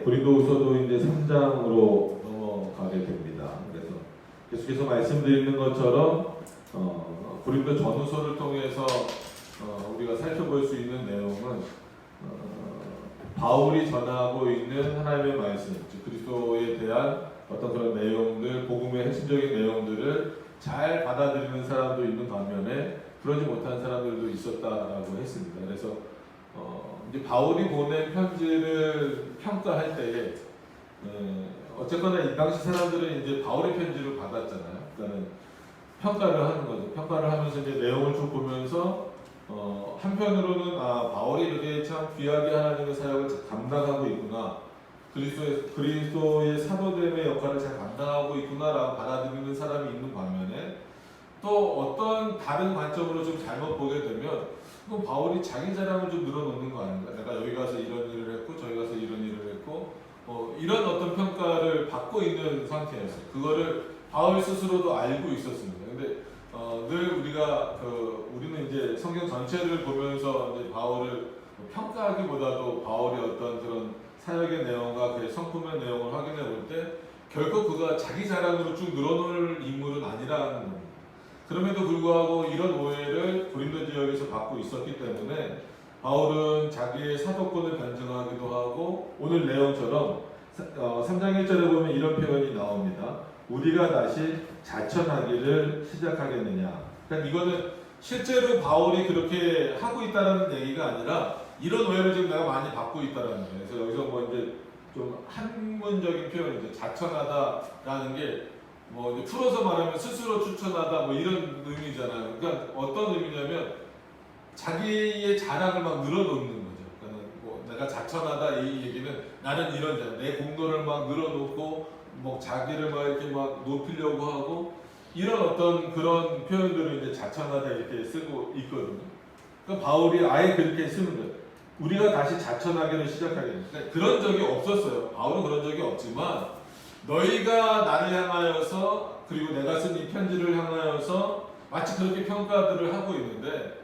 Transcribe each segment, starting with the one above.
고린도후서도 이제 3장으로 넘어가게 됩니다. 그래서 계속해서 말씀드리는 것처럼 고린도 전후서를 통해서 우리가 살펴볼 수 있는 내용은 바울이 전하고 있는 하나님의 말씀, 즉 그리스도에 대한 어떤 그런 내용들, 복음의 핵심적인 내용들을 잘 받아들이는 사람도 있는 반면에 그러지 못한 사람들도 있었다라고 했습니다. 그래서 이제 바울이 보낸 편지를 평가할 때에 어쨌거나 이 당시 사람들은 이제 바울의 편지를 받았잖아요. 그러니까 평가를 하는 거죠. 평가를 하면서 이제 내용을 쭉 보면서 한편으로는 바울이 이렇게 참 귀하게 하나님의 사역을 감당하고 있구나, 그리스도의 사도됨의 역할을 잘 감당하고 있구나라고 받아들이는 사람이 있는 반면에 또 어떤 다른 관점으로 좀 잘못 보게 되면 그럼 바울이 자기 자랑을 좀 늘어놓는 거 아닌가? 내가 여기 가서 이런 일을 했고 저기 가서 이런 일을 했고 이런 어떤 평가를 받고 있는 상태였어요. 그거를 바울 스스로도 알고 있었습니다. 근데 늘 우리는 이제 성경 전체를 보면서 이제 바울을 평가하기보다도 바울의 어떤 그런 사역의 내용과 그의 성품의 내용을 확인해 볼 때 결코 그가 자기 자랑으로 쭉 늘어놓을 인물은 아니라는 겁니다. 그럼에도 불구하고 이런 오해를 고린도 지역에서 받고 있었기 때문에 바울은 자기의 사도권을 변증하기도 하고 오늘 내용처럼 3장 1절에 보면 이런 표현이 나옵니다. 우리가 다시 자천하기를 시작하겠느냐. 그러니까 이거는 실제로 바울이 그렇게 하고 있다는 얘기가 아니라 이런 오해를 지금 내가 많이 받고 있다는 거예요. 그래서 여기서 이제 좀 한문적인 표현이죠. 자천하다라는 게 이제 풀어서 말하면 스스로 추천하다 이런 의미잖아요. 그러니까 어떤 의미냐면 자기의 자랑을 막 늘어놓는 거죠. 그러니까 내가 자천하다 이 얘기는 나는 이런 자, 내 공로를 막 늘어놓고 자기를 이렇게 높이려고 하고 이런 어떤 그런 표현들을 이제 자천하다 이렇게 쓰고 있거든요. 그러니까 바울이 아예 그렇게 쓰는 거예요. 우리가 다시 자천하기를 시작하겠다. 그러니까 그런 적이 없었어요. 바울은 그런 적이 없지만 너희가 나를 향하여서 그리고 내가 쓴 이 편지를 향하여서 마치 그렇게 평가들을 하고 있는데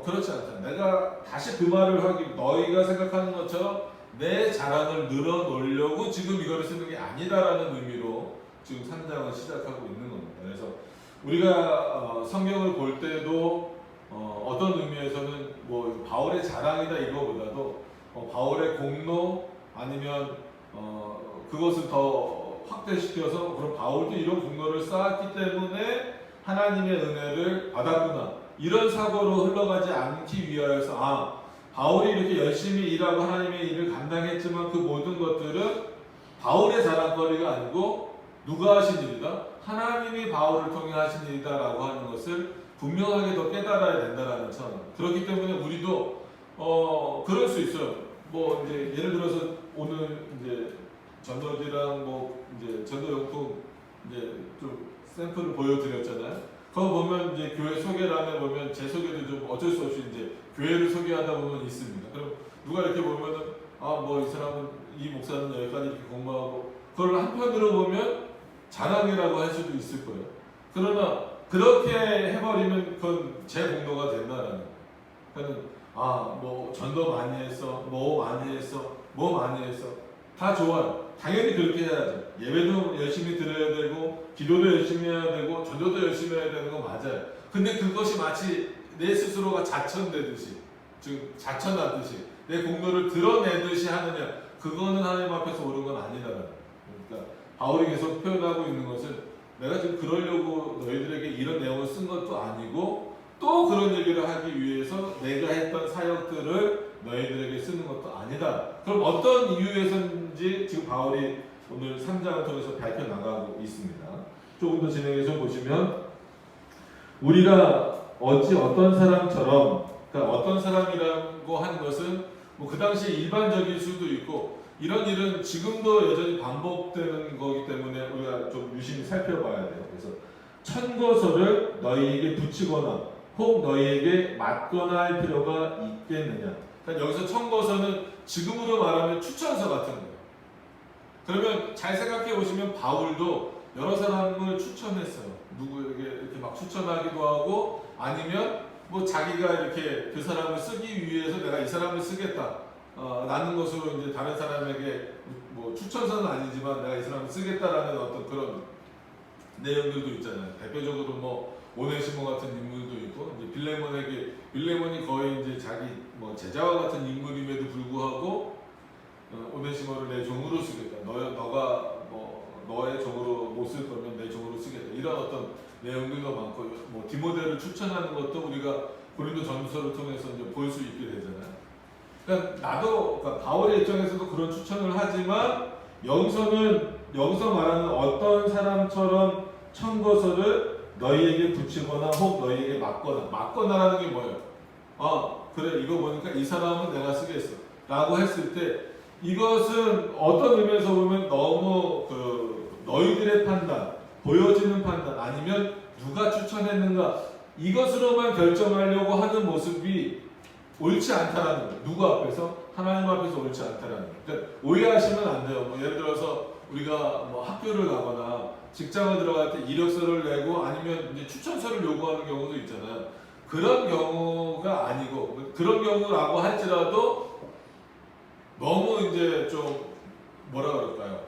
그렇지 않다. 내가 다시 그 말을 너희가 생각하는 것처럼 내 자랑을 늘어놓으려고 지금 이거를 쓰는 게 아니다라는 의미로 지금 3장을 시작하고 있는 겁니다. 그래서 우리가 성경을 볼 때도 어떤 의미에서는 바울의 자랑이다 이거보다도 바울의 공로 아니면 그것을 더 확대시켜서 그럼 바울도 이런 공로를 쌓았기 때문에 하나님의 은혜를 받았구나 이런 사고로 흘러가지 않기 위하여서 바울이 이렇게 열심히 일하고 하나님의 일을 감당했지만 그 모든 것들은 바울의 자랑거리가 아니고 누가 하신 일이다? 하나님이 바울을 통해 하신 일이다 라고 하는 것을 분명하게 더 깨달아야 된다라는 차원. 그렇기 때문에 우리도 그럴 수 있어요. 이제 예를 들어서 오늘 이제 전도지랑 이제 전도용품 이제 좀 샘플을 보여드렸잖아요. 그거 보면 이제 교회 소개란에 보면 제 소개도 좀 어쩔 수 없이 이제 교회를 소개하다 보면 있습니다. 그럼 누가 이렇게 보면은 이 사람은 이 목사는 여기까지 이렇게 공부하고 그걸 한편으로 보면 자랑이라고 할 수도 있을 거예요. 그러나 그렇게 해버리면 그건 제 공로가 된다라는 거예요. 그러니까 전도 많이 했어, 많이 했어, 많이 했어 다 좋아요. 당연히 그렇게 해야죠. 예배도 열심히 드려야 되고 기도도 열심히 해야 되고 전도도 열심히 해야 되는 거 맞아요. 근데 그것이 마치 내 스스로가 자천되듯이 즉 자천하듯이 내 공로를 드러내듯이 하느냐 그거는 하나님 앞에서 옳은 건 아니다라는 거예요. 그러니까 바울이 계속 표현하고 있는 것은 내가 지금 그러려고 너희들에게 이런 내용을 쓴 것도 아니고 또 그런 얘기를 하기 위해서 내가 했던 사역들을 너희들에게 쓰는 것도 아니다. 그럼 어떤 이유에서인지 지금 바울이 오늘 3장을 통해서 밝혀나가고 있습니다. 조금 더 진행해서 보시면 우리가 어찌 어떤 사람처럼 그러니까 어떤 사람이라고 하는 것은 그 당시 일반적일 수도 있고 이런 일은 지금도 여전히 반복되는 거기 때문에 우리가 좀 유심히 살펴봐야 돼요. 그래서 천거서를 너희에게 붙이거나 혹 너희에게 맞거나 할 필요가 있겠느냐. 그러니까 여기서 천거서는 지금으로 말하면 추천서 같은 거예요. 그러면 잘 생각해 보시면 바울도 여러 사람을 추천했어요. 누구에게 이렇게 막 추천하기도 하고 아니면 자기가 이렇게 그 사람을 쓰기 위해서 내가 이 사람을 쓰겠다. 나는 것으로 이제 다른 사람에게 뭐 추천서는 아니지만 내가 이 사람을 쓰겠다라는 어떤 그런 내용들도 있잖아요. 대표적으로 뭐 오네시모 같은 인물도 있고 이제 빌레몬이 거의 이제 자기 뭐 제자와 같은 인물임에도 불구하고 오네시모를 내 종으로 쓰겠다. 너가 뭐 너의 종으로 못 쓸 거면 내 종으로 쓰겠다. 이런 어떤 내용들도 많고 뭐 디모데를 추천하는 것도 우리가 고린도 전서를 통해서 이제 볼 수 있게 되잖아요. 그러니까 바울의 입장에서도 그런 추천을 하지만 여기서 말하는 어떤 사람처럼 청거서를 너희에게 붙이거나 혹 너희에게 맞거나라는 게 뭐예요? 그래 이거 보니까 이 사람은 내가 쓰겠어 라고 했을 때 이것은 어떤 의미에서 보면 너무 너희들의 판단, 보여지는 판단 아니면 누가 추천했는가 이것으로만 결정하려고 하는 모습이 옳지 않다라는 거예요. 누구 앞에서? 하나님 앞에서 옳지 않다라는 거예요. 그러니까 오해하시면 안 돼요. 뭐 예를 들어서 우리가 뭐 학교를 가거나 직장을 들어갈 때 이력서를 내고 아니면 이제 추천서를 요구하는 경우도 있잖아요. 그런 경우가 아니고 그런 경우라고 할지라도 너무 이제 좀 뭐라 그럴까요?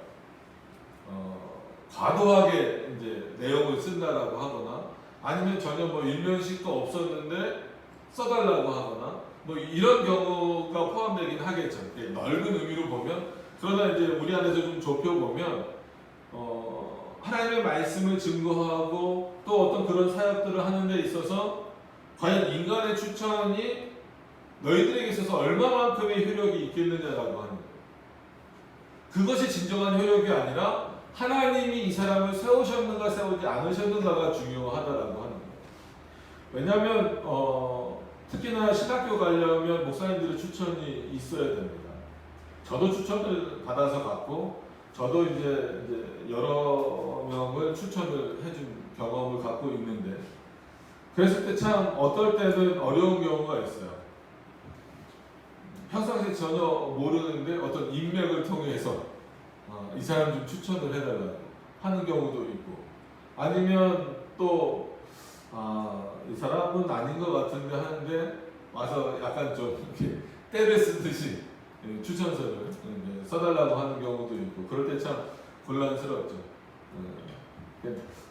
과도하게 이제 내용을 쓴다라고 하거나 아니면 전혀 뭐 일면식도 없었는데 써달라고 하거나 뭐 이런 경우가 포함되긴 하겠죠. 넓은 의미로 보면 그러나 이제 우리 안에서 좀 좁혀보면 하나님의 말씀을 증거하고 또 어떤 그런 사역들을 하는 데 있어서 과연 인간의 추천이 너희들에게 있어서 얼마만큼의 효력이 있겠느냐라고 하는 거예요. 그것이 진정한 효력이 아니라 하나님이 이 사람을 세우셨는가 세우지 않으셨는가가 중요하다라고 하는 거예요. 왜냐하면 특히나 신학교 가려면 목사님들의 추천이 있어야 됩니다. 저도 추천을 받아서 갔고 저도 이제 여러 명을 추천을 해준 경험을 갖고 있는데 그랬을 때 참 어떨 때는 어려운 경우가 있어요. 평상시에 전혀 모르는데 어떤 인맥을 통해서 이 사람 좀 추천을 해달라고 하는 경우도 있고 아니면 또 이 사람은 아닌 것 같은데 하는데 와서 약간 좀 이렇게 때를 쓰듯이 추천서를 써달라고 하는 경우도 있고 그럴 때 참 곤란스럽죠.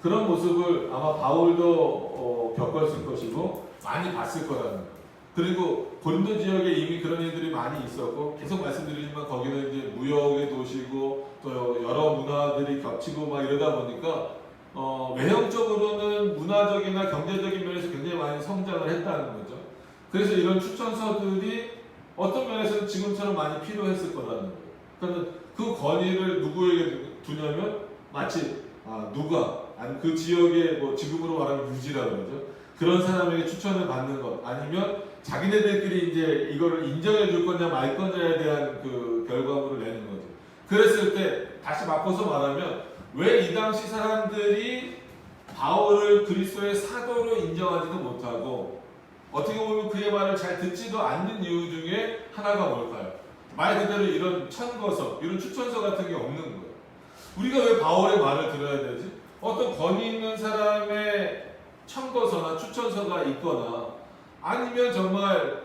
그런 모습을 아마 바울도 겪었을 것이고 많이 봤을 거라는 거예요. 그리고 고린도 지역에 이미 그런 일들이 많이 있었고 계속 말씀드리지만 거기는 이제 무역의 도시고 또 여러 문화들이 겹치고 막 이러다 보니까 외형적으로는 문화적이나 경제적인 면에서 굉장히 많이 성장을 했다는 거죠. 그래서 이런 추천서들이 어떤 면에서는 지금처럼 많이 필요했을 거라는 거예요. 그러니까 그 권위를 누구에게 두냐면 마치 누가 아니 그 지역의 뭐 지금으로 말하면 유지라고 그러죠. 그런 사람에게 추천을 받는 것 아니면 자기네들끼리 이제 이거를 인정해 줄 거냐 말 거냐에 대한 그 결과물을 내는 거죠. 그랬을 때 다시 바꿔서 말하면 왜 이 당시 사람들이 바울을 그리스도의 사도로 인정하지도 못하고 어떻게 보면 그의 말을 잘 듣지도 않는 이유 중에 하나가 뭘까요? 말 그대로 이런 천거서, 이런 추천서 같은 게 없는 거예요. 우리가 왜 바울의 말을 들어야 되지? 어떤 권위 있는 사람의 천거서나 추천서가 있거나 아니면 정말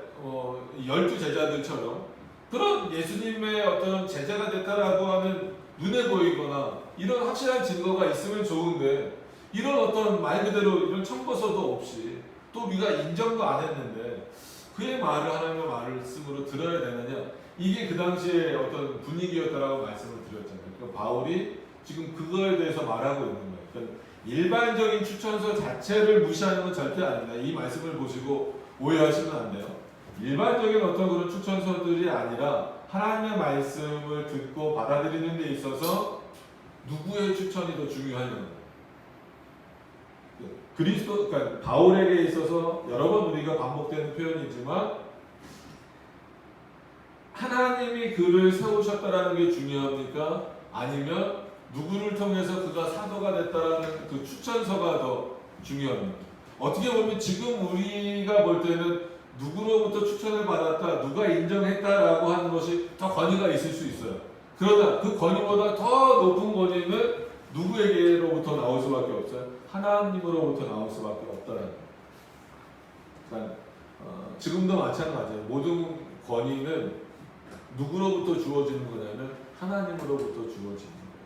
12 제자들처럼 그런 예수님의 어떤 제자가 됐다라고 하는 눈에 보이거나 이런 확실한 증거가 있으면 좋은데 이런 어떤 말 그대로 이런 첨거서도 없이 또 우리가 인정도 안 했는데 그의 말을 하나님의 말씀으로 들어야 되느냐 이게 그 당시에 어떤 분위기였다라고 말씀을 드렸잖아요. 그러니까 바울이 지금 그거에 대해서 말하고 있는 거예요. 그러니까 일반적인 추천서 자체를 무시하는 건 절대 아닙니다. 이 말씀을 보시고 오해하시면 안 돼요. 일반적인 어떤 그런 추천서들이 아니라 하나님의 말씀을 듣고 받아들이는 데 있어서 누구의 추천이 더 중요하냐는 그리스도, 그러니까 바울에게 있어서 여러 번 우리가 반복되는 표현이지만 하나님이 그를 세우셨다라는 게 중요합니까? 아니면 누구를 통해서 그가 사도가 됐다라는 그 추천서가 더 중요합니까? 어떻게 보면 지금 우리가 볼 때는 누구로부터 추천을 받았다, 누가 인정했다라고 하는 것이 더 권위가 있을 수 있어요. 그러나 그 권위보다 더 높은 권위는 누구에게로부터 나올 수밖에 없어요? 하나님으로부터 나올 수밖에 없다는 거예요. 그러니까 지금도 마찬가지예요. 모든 권위는 누구로부터 주어지는 거냐면 하나님으로부터 주어지는 거예요.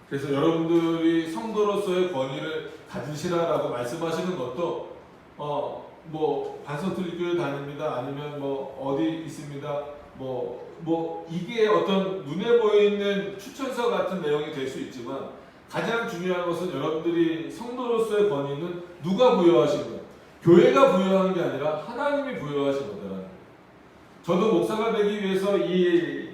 그래서 여러분들이 성도로서의 권위를 가지시라라고 말씀하시는 것도 뭐 반석들교회 다닙니다. 아니면 뭐 어디 있습니다. 뭐 이게 어떤 눈에 보이는 추천서 같은 내용이 될 수 있지만 가장 중요한 것은 여러분들이 성도로서의 권위는 누가 부여하신 거예요? 교회가 부여한 게 아니라 하나님이 부여하신 거다라는 거예요. 저도 목사가 되기 위해서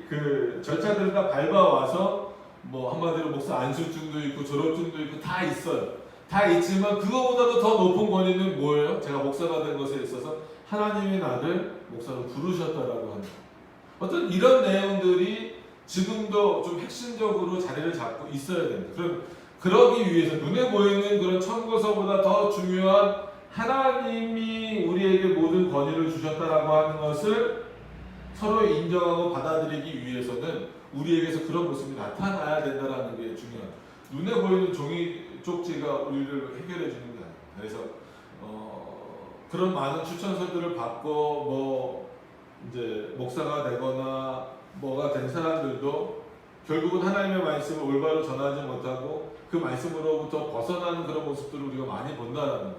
그 절차들을 다 밟아와서 뭐 한마디로 목사 안수증도 있고 졸업증도 있고 다 있어요. 다 있지만 그거보다도 더 높은 권위는 뭐예요? 제가 목사가 된 것에 있어서 하나님이 나를 목사로 부르셨다라고 하는 거예요. 어떤 이런 내용들이 지금도 좀 핵심적으로 자리를 잡고 있어야 됩니다. 그러기 위해서 눈에 보이는 그런 천거서보다 더 중요한 하나님이 우리에게 모든 권위를 주셨다라고 하는 것을 서로 인정하고 받아들이기 위해서는 우리에게서 그런 모습이 나타나야 된다는 게 중요합니다. 눈에 보이는 종이 쪽지가 우리를 해결해 주는 게 아니에요. 그래서 그런 많은 추천서들을 받고 뭐 이제 목사가 되거나 뭐가 된 사람들도 결국은 하나님의 말씀을 올바로 전하지 못하고 그 말씀으로부터 벗어나는 그런 모습들을 우리가 많이 본다라는 거예요.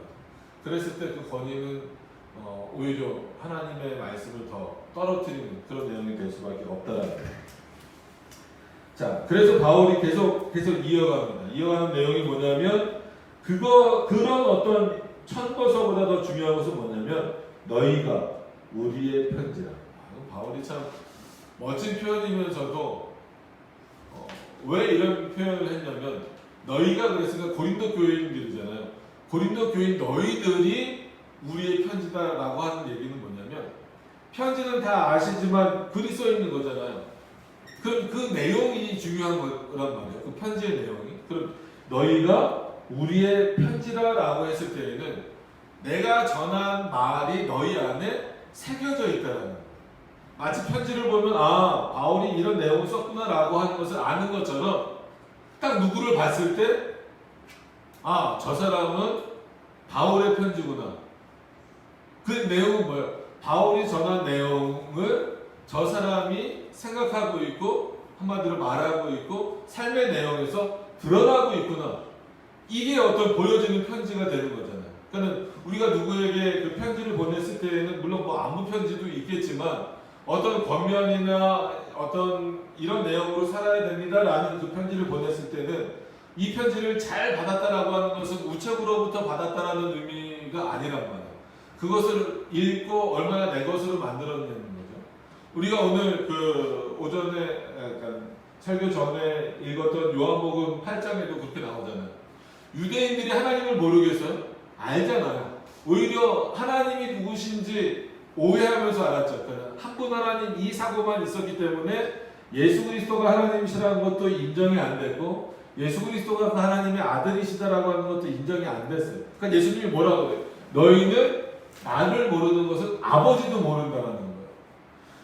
그랬을 때 그 권위는 오히려 하나님의 말씀을 더 떨어뜨리는 그런 내용이 될 수밖에 없다라는 거예요. 자, 그래서 바울이 계속 이어갑니다. 이어가는 내용이 뭐냐면 그런 어떤 천거서보다 더 중요한 것은 뭐냐면 너희가 우리의 편지라. 바울이 참 멋진 표현이면서도 왜 이런 표현을 했냐면 너희가 그랬으니까 고린도 교인들이잖아요. 고린도 교인 너희들이 우리의 편지다라고 하는 얘기는 뭐냐면 편지는 다 아시지만 글이 써 있는 거잖아요. 그 내용이 중요한 거란 말이에요. 그 편지의 내용이. 그럼 너희가 우리의 편지라라고 했을 때에는 내가 전한 말이 너희 안에 새겨져 있다는 거예요. 마치 편지를 보면 바울이 이런 내용을 썼구나라고 하는 것을 아는 것처럼 딱 누구를 봤을 때 저 사람은 바울의 편지구나. 그 내용은 뭐예요? 바울이 전한 내용을 저 사람이 생각하고 있고 한마디로 말하고 있고 삶의 내용에서 드러나고 있구나. 이게 어떤 보여지는 편지가 되는 거잖아요. 그러니까 우리가 누구에게 그 편지를 보냈을 때에는 물론 뭐 안부 편지도 있겠지만 어떤 권면이나 어떤 이런 내용으로 살아야 됩니다라는 그 편지를 보냈을 때는 이 편지를 잘 받았다라고 하는 것은 우체국으로부터 받았다라는 의미가 아니란 말이에요. 그것을 읽고 얼마나 내 것으로 만들어내는 거죠. 우리가 오늘 그 오전에 약간 설교 전에 읽었던 요한복음 8장에도 그렇게 나오잖아요. 유대인들이 하나님을 모르겠어요? 알잖아요. 오히려 하나님이 누구신지 오해하면서 알았죠. 한 분 하나님 이 사고만 있었기 때문에 예수 그리스도가 하나님이시라는 것도 인정이 안 됐고 예수 그리스도가 하나님의 아들이시다라고 하는 것도 인정이 안 됐어요. 그러니까 예수님이 뭐라고 그래요? 너희는 나를 모르는 것은 아버지도 모른다라는 거예요.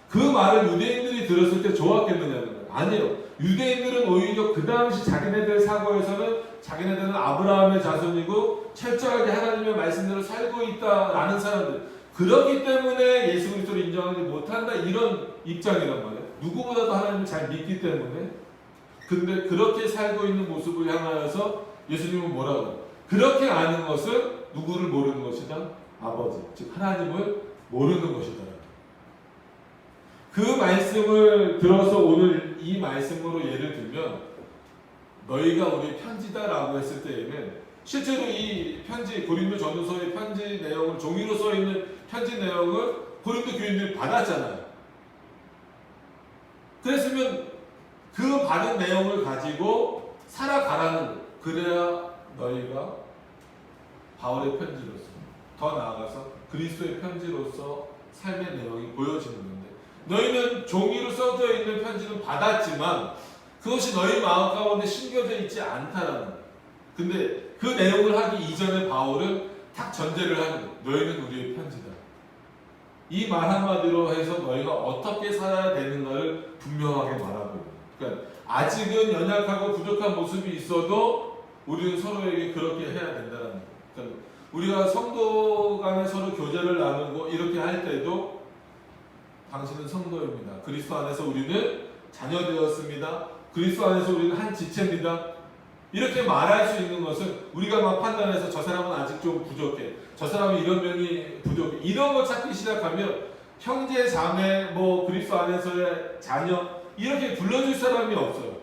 그 말을 유대인들이 들었을 때 좋았겠느냐는 거예요. 아니요. 유대인들은 오히려 그 당시 자기네들 사고에서는 자기네들은 아브라함의 자손이고 철저하게 하나님의 말씀대로 살고 있다라는 사람들. 그렇기 때문에 예수 그리스도를 인정하지 못한다 이런 입장이란 말이에요. 누구보다도 하나님을 잘 믿기 때문에. 근데 그렇게 살고 있는 모습을 향하여서 예수님은 뭐라고 해요? 그렇게 아는 것은 누구를 모르는 것이다? 아버지, 즉 하나님을 모르는 것이다. 그 말씀을 들어서 오늘 이 말씀으로 예를 들면 너희가 우리 편지다라고 했을 때에는 실제로 이 편지 고린도 전후서의 편지 내용을 종이로 써 있는 편지 내용을 고린도 교인들이 받았잖아요. 그랬으면 그 받은 내용을 가지고 살아가라는 거예요. 그래야 너희가 바울의 편지로서 더 나아가서 그리스도의 편지로서 삶의 내용이 보여지는 건데 너희는 종이로 써져 있는 편지는 받았지만 그것이 너희 마음 가운데 심겨져 있지 않다라는 거예요. 근데 그 내용을 하기 이전에 바울은 딱 전제를 하는 거예요. 너희는 우리의 편지다. 이 말 한마디로 해서 너희가 어떻게 살아야 되는가를 분명하게 말하고 있는 거예요. 그러니까 아직은 연약하고 부족한 모습이 있어도 우리는 서로에게 그렇게 해야 된다는 거예요. 그러니까 우리가 성도 간에 서로 교제를 나누고 이렇게 할 때도 당신은 성도입니다. 그리스도 안에서 우리는 자녀 되었습니다. 그리스도 안에서 우리는 한 지체입니다. 이렇게 말할 수 있는 것은 우리가 막 판단해서 저 사람은 아직 좀 부족해. 저 사람은 이런 면이 부족해. 이런 거 찾기 시작하면 형제, 자매, 뭐 그리스도 안에서의 자녀 이렇게 불러줄 사람이 없어요.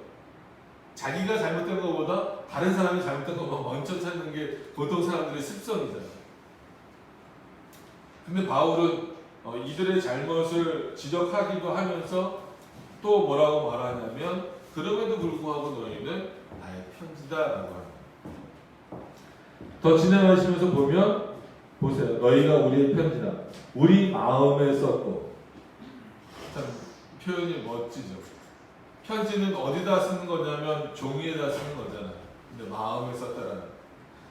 자기가 잘못된 것보다 다른 사람이 잘못된 것만 먼저 찾는 게 보통 사람들의 습성이잖아요. 근데 바울은 이들의 잘못을 지적하기도 하면서 또 뭐라고 말하냐면 그럼에도 불구하고 너희는 나의 편지다라고 합니다. 더 진행하시면서 보면 보세요. 너희가 우리의 편지다. 우리 마음에 썼고. 참 표현이 멋지죠. 편지는 어디다 쓰는 거냐면 종이에다 쓰는 거잖아요. 근데 마음에 썼다라는.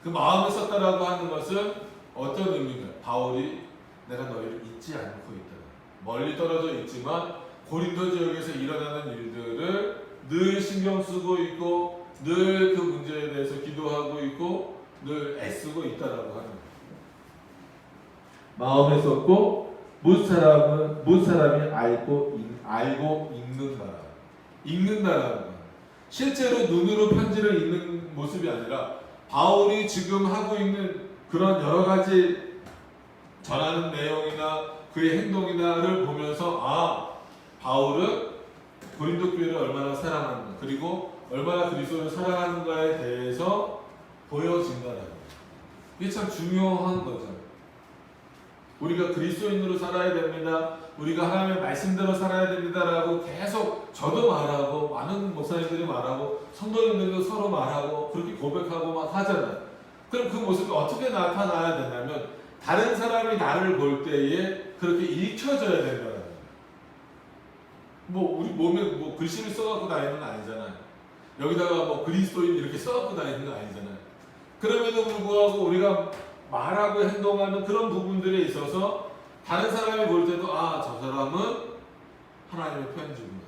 그 마음에 썼다라고 하는 것은 어떤 의미인가요? 바울이 내가 너희를 잊지 않고 있다. 멀리 떨어져 있지만 고린도 지역에서 일어나는 일들을 늘 신경 쓰고 있고 늘 그 문제에 대해서 기도하고 있고 늘 애쓰고 있다라고 하는 거예요. 마음에 썼고 못 사람이 알고 읽는다라는 거예요. 실제로 눈으로 편지를 읽는 모습이 아니라 바울이 지금 하고 있는 그런 여러 가지 전하는 내용이나 그의 행동이나를 보면서 바울은 고린도 교회를 얼마나 사랑하는가 그리고 얼마나 그리스도를 사랑하는가에 대해서 보여진다라는 거예요. 이게 참 중요한 거죠. 우리가 그리스도인으로 살아야 됩니다. 우리가 하나님의 말씀대로 살아야 됩니다라고 계속 저도 말하고 많은 목사님들이 말하고 성도님들도 서로 말하고 그렇게 고백하고 막 하잖아요. 그럼 그 모습이 어떻게 나타나야 되냐면 다른 사람이 나를 볼 때에 그렇게 읽혀져야 된다는 거예요. 뭐 우리 몸에 뭐 글씨를 써갖고 다니는 건 아니잖아요. 여기다가 뭐 그리스도인 이렇게 써갖고 다니는 건 아니잖아요. 그럼에도 불구하고 우리가 말하고 행동하는 그런 부분들에 있어서 다른 사람이 볼 때도 저 사람은 하나님의 편지구나.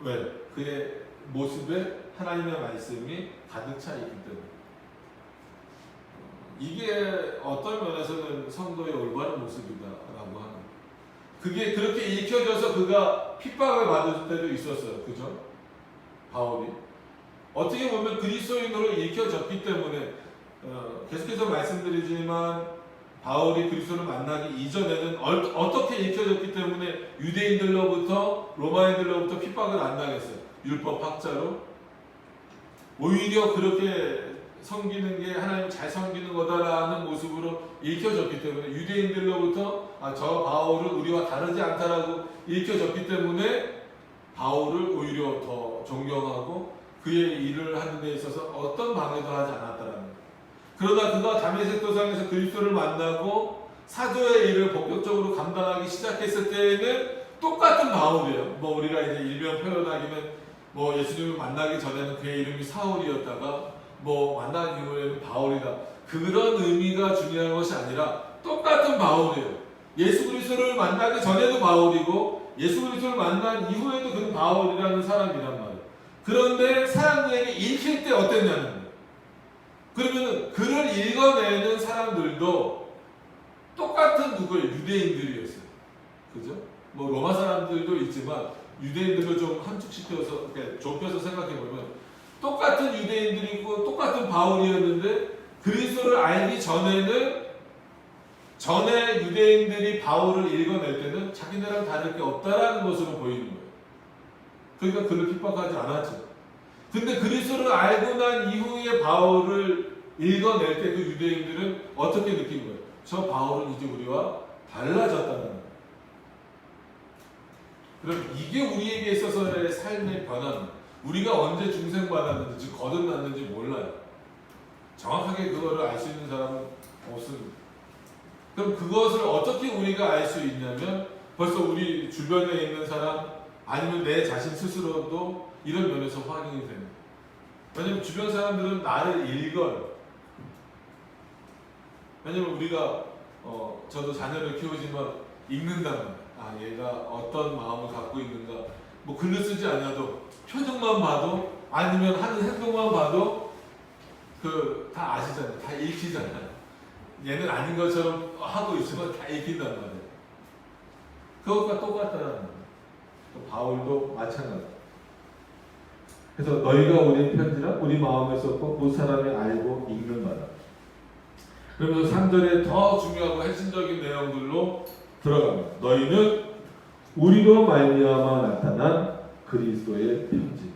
왜? 그의 모습에 하나님의 말씀이 가득 차 있기 때문에. 이게 어떤 면에서는 성도의 올바른 모습이다라고 하는 거예요. 그게 그렇게 읽혀져서 그가 핍박을 받을 때도 있었어요. 그죠? 바울이. 어떻게 보면 그리스도인으로 읽혀졌기 때문에 계속해서 말씀드리지만 바울이 그리스도를 만나기 이전에는 어떻게 읽혀졌기 때문에 유대인들로부터 로마인들로부터 핍박을 안 당했어요. 율법학자로. 오히려 그렇게 섬기는 게 하나님 잘 섬기는 거다라는 모습으로 읽혀졌기 때문에 유대인들로부터 저 바울은 우리와 다르지 않다라고 읽혀졌기 때문에 바울을 오히려 더 존경하고 그의 일을 하는 데 있어서 어떤 방해도 하지 않았다라는 거예요. 그러다 그가 다메섹 도상에서 그리스도를 만나고 사도의 일을 본격적으로 감당하기 시작했을 때에는 똑같은 바울이에요. 뭐 우리가 이제 일명 표현하기는 뭐 예수님을 만나기 전에는 그의 이름이 사울이었다가 뭐 만난 이후에는 바울이다. 그런 의미가 중요한 것이 아니라 똑같은 바울이에요. 예수 그리스도를 만나기 전에도 바울이고 예수 그리스도를 만난 이후에도 그는 바울이라는 사람이란 말이에요. 그런데 사람들에게 읽힐 때 어땠냐는 거예요. 그러면 글을 읽어내는 사람들도 똑같은 누구예요? 유대인들이었어요. 그죠? 뭐 로마 사람들도 있지만 유대인들도 좀 함축시켜서 좁혀서 생각해보면 똑같은 유대인들이고 똑같은 바울이었는데 그리스도를 알기 전에는 전에 유대인들이 바울을 읽어낼 때는 자기네랑 다를 게 없다라는 것으로 보이는 거예요. 그러니까 그를 핍박하지 않았죠. 근데 그리스도를 알고 난 이후에 바울을 읽어낼 때 그 유대인들은 어떻게 느낀 거예요? 저 바울은 이제 우리와 달라졌다는 거예요. 그럼 이게 우리에게 있어서의 삶의 변화입니다. 우리가 언제 중생받았는지 거듭났는지 몰라요. 정확하게 그거를 알 수 있는 사람은 없습니다. 그럼 그것을 어떻게 우리가 알 수 있냐면 벌써 우리 주변에 있는 사람 아니면 내 자신 스스로도 이런 면에서 확인이 됩니다. 왜냐면 주변 사람들은 나를 읽어요. 왜냐면 우리가 저도 자녀를 키우지만 읽는단 말이에요. 얘가 어떤 마음을 갖고 있는가. 뭐 글을 쓰지 않아도 표정만 봐도 아니면 하는 행동만 봐도 다 아시잖아요. 다 읽히잖아요. 얘는 아닌 것처럼 하고 있으면 다 읽힌단 말이에요. 그것과 똑같다는 거예요. 바울도 마찬가지. 그래서 너희가 우리의 편지라 우리 마음에 썼고 그 사람이 알고 읽는 바다. 그러면서 3절에 더 중요하고 핵심적인 내용들로 들어갑니다. 너희는 우리로 말미암아 나타난 그리스도의 편지.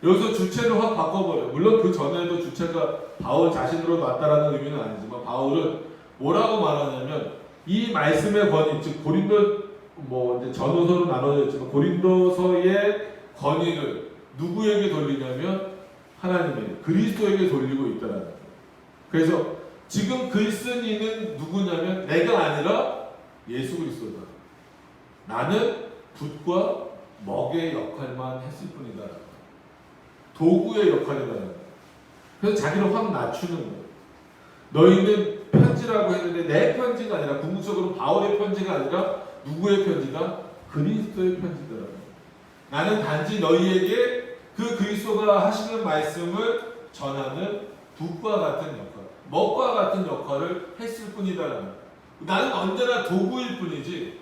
여기서 주체를 확 바꿔버려요. 물론 그 전에도 주체가 바울 자신으로 왔다라는 의미는 아니지만 바울은 뭐라고 말하냐면 이 말씀의 권위, 즉 고린도 이제 전후서로 나눠져 있지만 고린도서의 권위를 누구에게 돌리냐면 하나님에게, 그리스도에게 돌리고 있다라는 거예요. 그래서 지금 글쓴이는 누구냐면 내가 아니라 예수 그리스도다. 나는 붓과 먹의 역할만 했을 뿐이다. 도구의 역할이다. 그래서 자기를 확 낮추는 거예요. 너희는 편지라고 했는데 내 편지가 아니라 궁극적으로 바울의 편지가 아니라 누구의 편지다? 그리스도의 편지다. 나는 단지 너희에게 그 그리스도가 하시는 말씀을 전하는 붓과 같은 역할, 먹과 같은 역할을 했을 뿐이다. 나는 언제나 도구일 뿐이지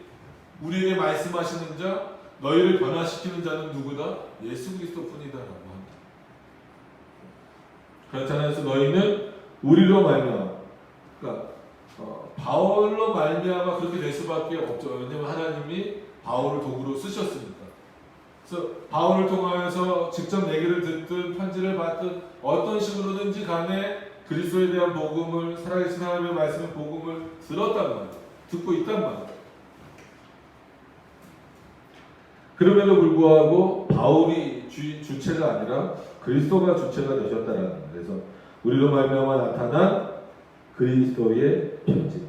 우리에게 말씀하시는 자, 너희를 변화시키는 자는 누구다? 예수 그리스도 뿐이다라고 합니다. 그렇잖아요. 그래서 너희는 우리로 말미암아, 그러니까 바울로 말미암아 그렇게 될 수밖에 없죠. 왜냐하면 하나님이 바울을 도구로 쓰셨으니까. 그래서 바울을 통하여서 직접 내기를 듣든 편지를 받든 어떤 식으로든지 간에 그리스도에 대한 복음을, 살아계신 하나님의 말씀의 복음을 들었단 말이에요. 듣고 있단 말이에요. 그럼에도 불구하고 바울이 주체가 아니라 그리스도가 주체가 되셨다라는 거예요. 그래서 우리로 말미암아 나타난 그리스도의 편지.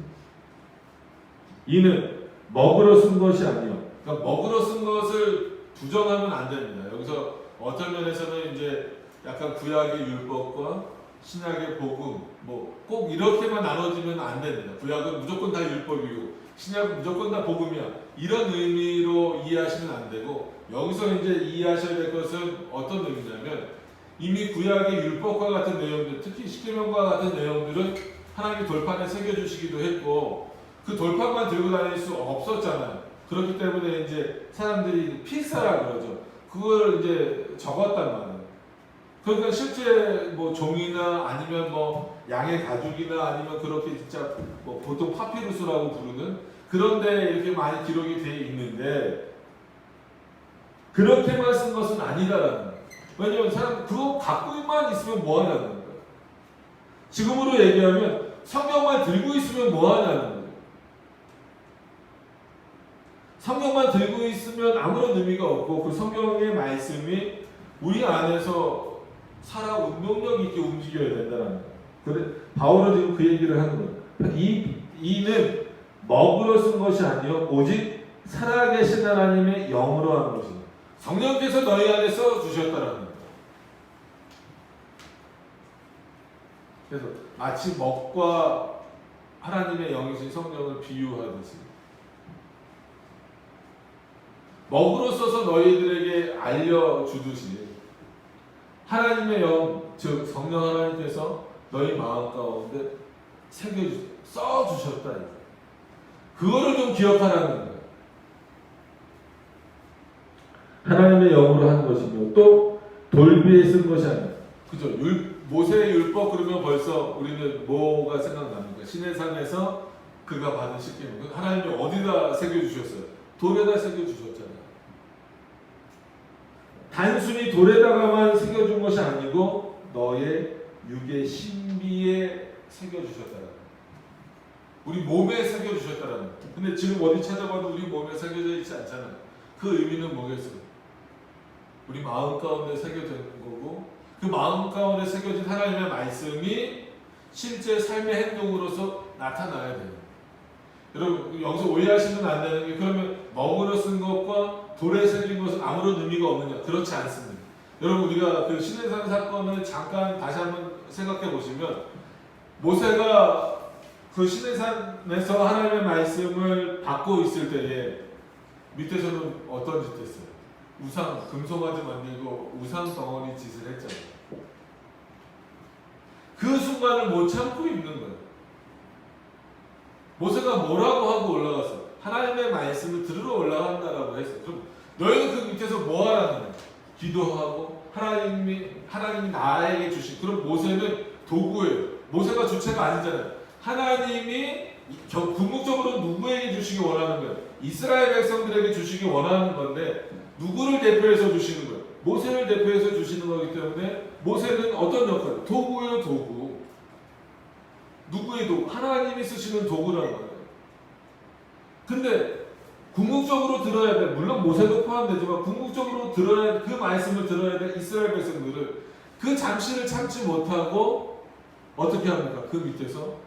이는 먹으러 쓴 것이 아니요. 그러니까 먹으러 쓴 것을 부정하면 안 됩니다. 여기서 어떤 면에서는 이제 약간 구약의 율법과 신약의 복음, 꼭 이렇게만 나눠지면 안 됩니다. 구약은 무조건 다 율법이고 신약은 무조건 다 복음이야. 이런 의미로 이해하시면 안 되고 여기서 이제 이해하셔야 될 것은 어떤 의미냐면 이미 구약의 율법과 같은 내용들, 특히 십계명과 같은 내용들은 하나님이 돌판에 새겨주시기도 했고 그 돌판만 들고 다닐 수 없었잖아요. 그렇기 때문에 이제 사람들이 필사라 그러죠. 그걸 이제 적었단 말이에요. 그러니까 실제 종이나 아니면 양의 가죽이나 아니면 그렇게 진짜 보통 파피루스라고 부르는 그런데 이렇게 많이 기록이 되어 있는데 그렇게만 쓴 것은 아니다라는 거예요. 왜냐하면 사람 그거 갖고만 있으면 뭐 하냐는 거예요. 지금으로 얘기하면 성경만 들고 있으면 뭐 하냐는 거예요. 성경만 들고 있으면 아무런 의미가 없고 그 성경의 말씀이 우리 안에서 살아 운동력 있게 움직여야 된다는 거예요. 그래 바울은 지금 그 얘기를 하는 거예요. 이는 먹으로 쓴 것이 아니요 오직 살아계신 하나님의 영으로 하는 것입니다. 성령께서 너희 안에서 주셨다라는 거예요. 그래서 마치 먹과 하나님의 영이신 성령을 비유하듯이 먹으로 써서 너희들에게 알려주듯이 하나님의 영, 즉 성령 하나님께서 너희 마음 가운데 써주셨다. 그거를 좀 기억하라는 거예요. 하나님의 영으로 한 것이며 또 돌비에 쓴 것이 아니에요. 그죠? 모세의 율법 그러면 벌써 우리는 뭐가 생각납니까? 시내산에서 그가 받은 십계명. 하나님이 어디다 새겨주셨어요? 돌에다 새겨주셨잖아요. 단순히 돌에다가만 새겨준 것이 아니고 너의 육의 신비에 새겨주셨다는 거예요. 우리 몸에 새겨주셨다는 거예요. 근데 지금 어디 찾아봐도 우리 몸에 새겨져 있지 않잖아요. 그 의미는 뭐겠어요? 우리 마음 가운데 새겨진 거고 그 마음 가운데 새겨진 하나님의 말씀이 실제 삶의 행동으로서 나타나야 돼요. 여러분 여기서 오해하시면 안 되는 게 그러면 먹으러 쓴 것과 돌에 새긴 것은 아무런 의미가 없느냐? 그렇지 않습니다. 여러분 우리가 그 시내산 사건을 잠깐 다시 한번 생각해 보시면 모세가 그 시내산에서 하나님의 말씀을 받고 있을 때에 밑에서는 어떤 짓 했어요? 우상, 금송아지 만들고 우상 덩어리 짓을 했잖아요. 그 순간을 못 참고 있는 거예요. 모세가 뭐라고 하고 올라갔어요? 하나님의 말씀을 들으러 올라간다라고 했어요. 그럼 너희는 그 밑에서 뭐 하라는 거야? 기도하고 하나님이 나에게 주신, 그럼 모세는 도구예요. 모세가 주체가 아니잖아요. 하나님이 궁극적으로 누구에게 주시기 원하는 거예요? 이스라엘 백성들에게 주시기 원하는 건데 누구를 대표해서 주시는 거예요? 모세를 대표해서 주시는 거기 때문에 모세는 어떤 역할? 도구예요, 도구. 누구의 도구? 하나님이 쓰시는 도구라는 거예요. 근데 궁극적으로 들어야 돼. 물론 모세도 포함되지만 궁극적으로 들어야, 그 말씀을 들어야 돼. 이스라엘 백성들은 그 잠시를 참지 못하고 어떻게 합니까? 그 밑에서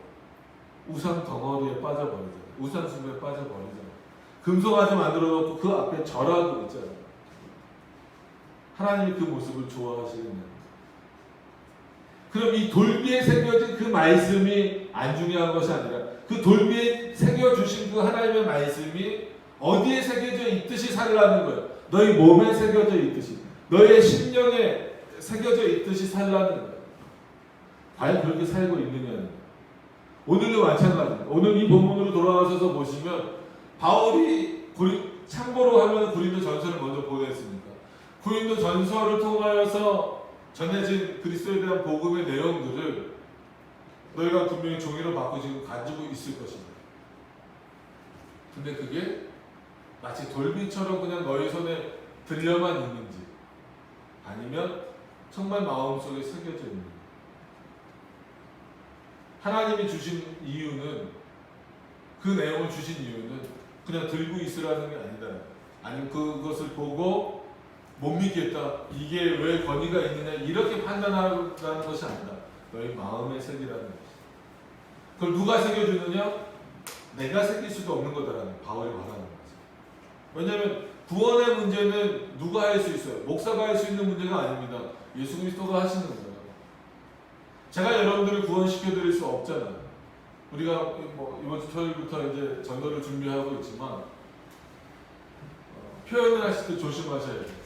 우상 덩어리에 빠져버리잖아요. 우상 숭배에 빠져버리잖아요. 금송아지 만들어 놓고 그 앞에 절하고 있잖아요. 하나님이 그 모습을 좋아하시겠냐고. 그럼 이 돌비에 새겨진 그 말씀이 안 중요한 것이 아니라 그 돌비에 새겨주신 그 하나님의 말씀이 어디에 새겨져 있듯이 살라는 거예요. 너희 몸에 새겨져 있듯이, 너희의 심령에 새겨져 있듯이 살라는 거예요. 과연 그렇게 살고 있느냐는 거예요. 오늘도 마찬가지입니다. 오늘 이 본문으로 돌아가셔서 보시면 바울이 참고로 하면 고린도 전서를 먼저 보냈습니까? 고린도 전서를 통하여서 전해진 그리스도에 대한 복음의 내용들을 너희가 분명히 종이로 받고 지금 가지고 있을 것입니다. 근데 그게 마치 돌비처럼 그냥 너희 손에 들려만 있는지 아니면 정말 마음속에 새겨져 있는지. 하나님이 주신 이유는, 그 내용을 주신 이유는 그냥 들고 있으라는 게 아니다. 아니면 그것을 보고 못 믿겠다, 이게 왜 권위가 있느냐, 이렇게 판단하라는 것이 아니다. 너희 마음에 새기라는 것이다. 그걸 누가 새겨주느냐? 내가 새길 수도 없는 거다라는 바울이 말하는 거죠. 왜냐하면 구원의 문제는 누가 할 수 있어요? 목사가 할 수 있는 문제가 아닙니다. 예수 그리스도가 하시는 거예요. 제가 여러분들을 구원시켜드릴 수 없잖아요. 우리가 뭐 이번 주 토요일부터 이제 전도를 준비하고 있지만 표현을 하실 때 조심하셔야 돼요.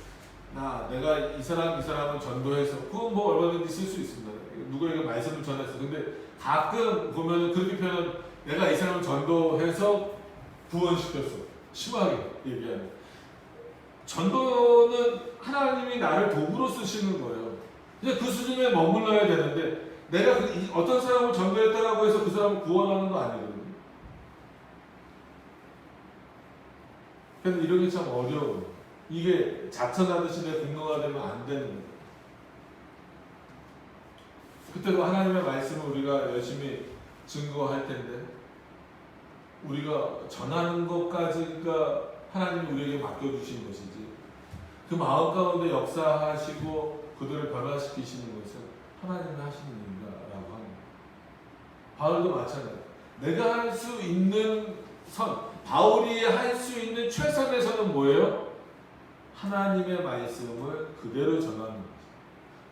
내가 이 사람을 전도해서, 그건 뭐 얼마든지 쓸 수 있습니다. 누구에게 말씀을 전했어. 근데 가끔 보면 그렇게 표현은 내가 이 사람을 전도해서 구원시켰어. 심하게 얘기하면. 전도는 하나님이 나를 도구로 쓰시는 거예요. 이제 그 수준에 머물러야 되는데 내가 어떤 사람을 전도했다라고 해서 그 사람을 구원하는 거 아니거든요. 그래서 이런 게 참 어려워요. 이게 자천하듯이 내 공로가 되면 안 되는 거예요. 그때도 하나님의 말씀을 우리가 열심히 증거할 텐데 우리가 전하는 것까지가 하나님이 우리에게 맡겨주신 것이지, 그 마음 가운데 역사하시고 그들을 변화시키시는 것은 하나님이 하시는 일이라고 합니다. 바울도 마찬가지예요. 내가 할 수 있는 바울이 할 수 있는 최선의 선은 뭐예요? 하나님의 말씀을 그대로 전하는 거죠.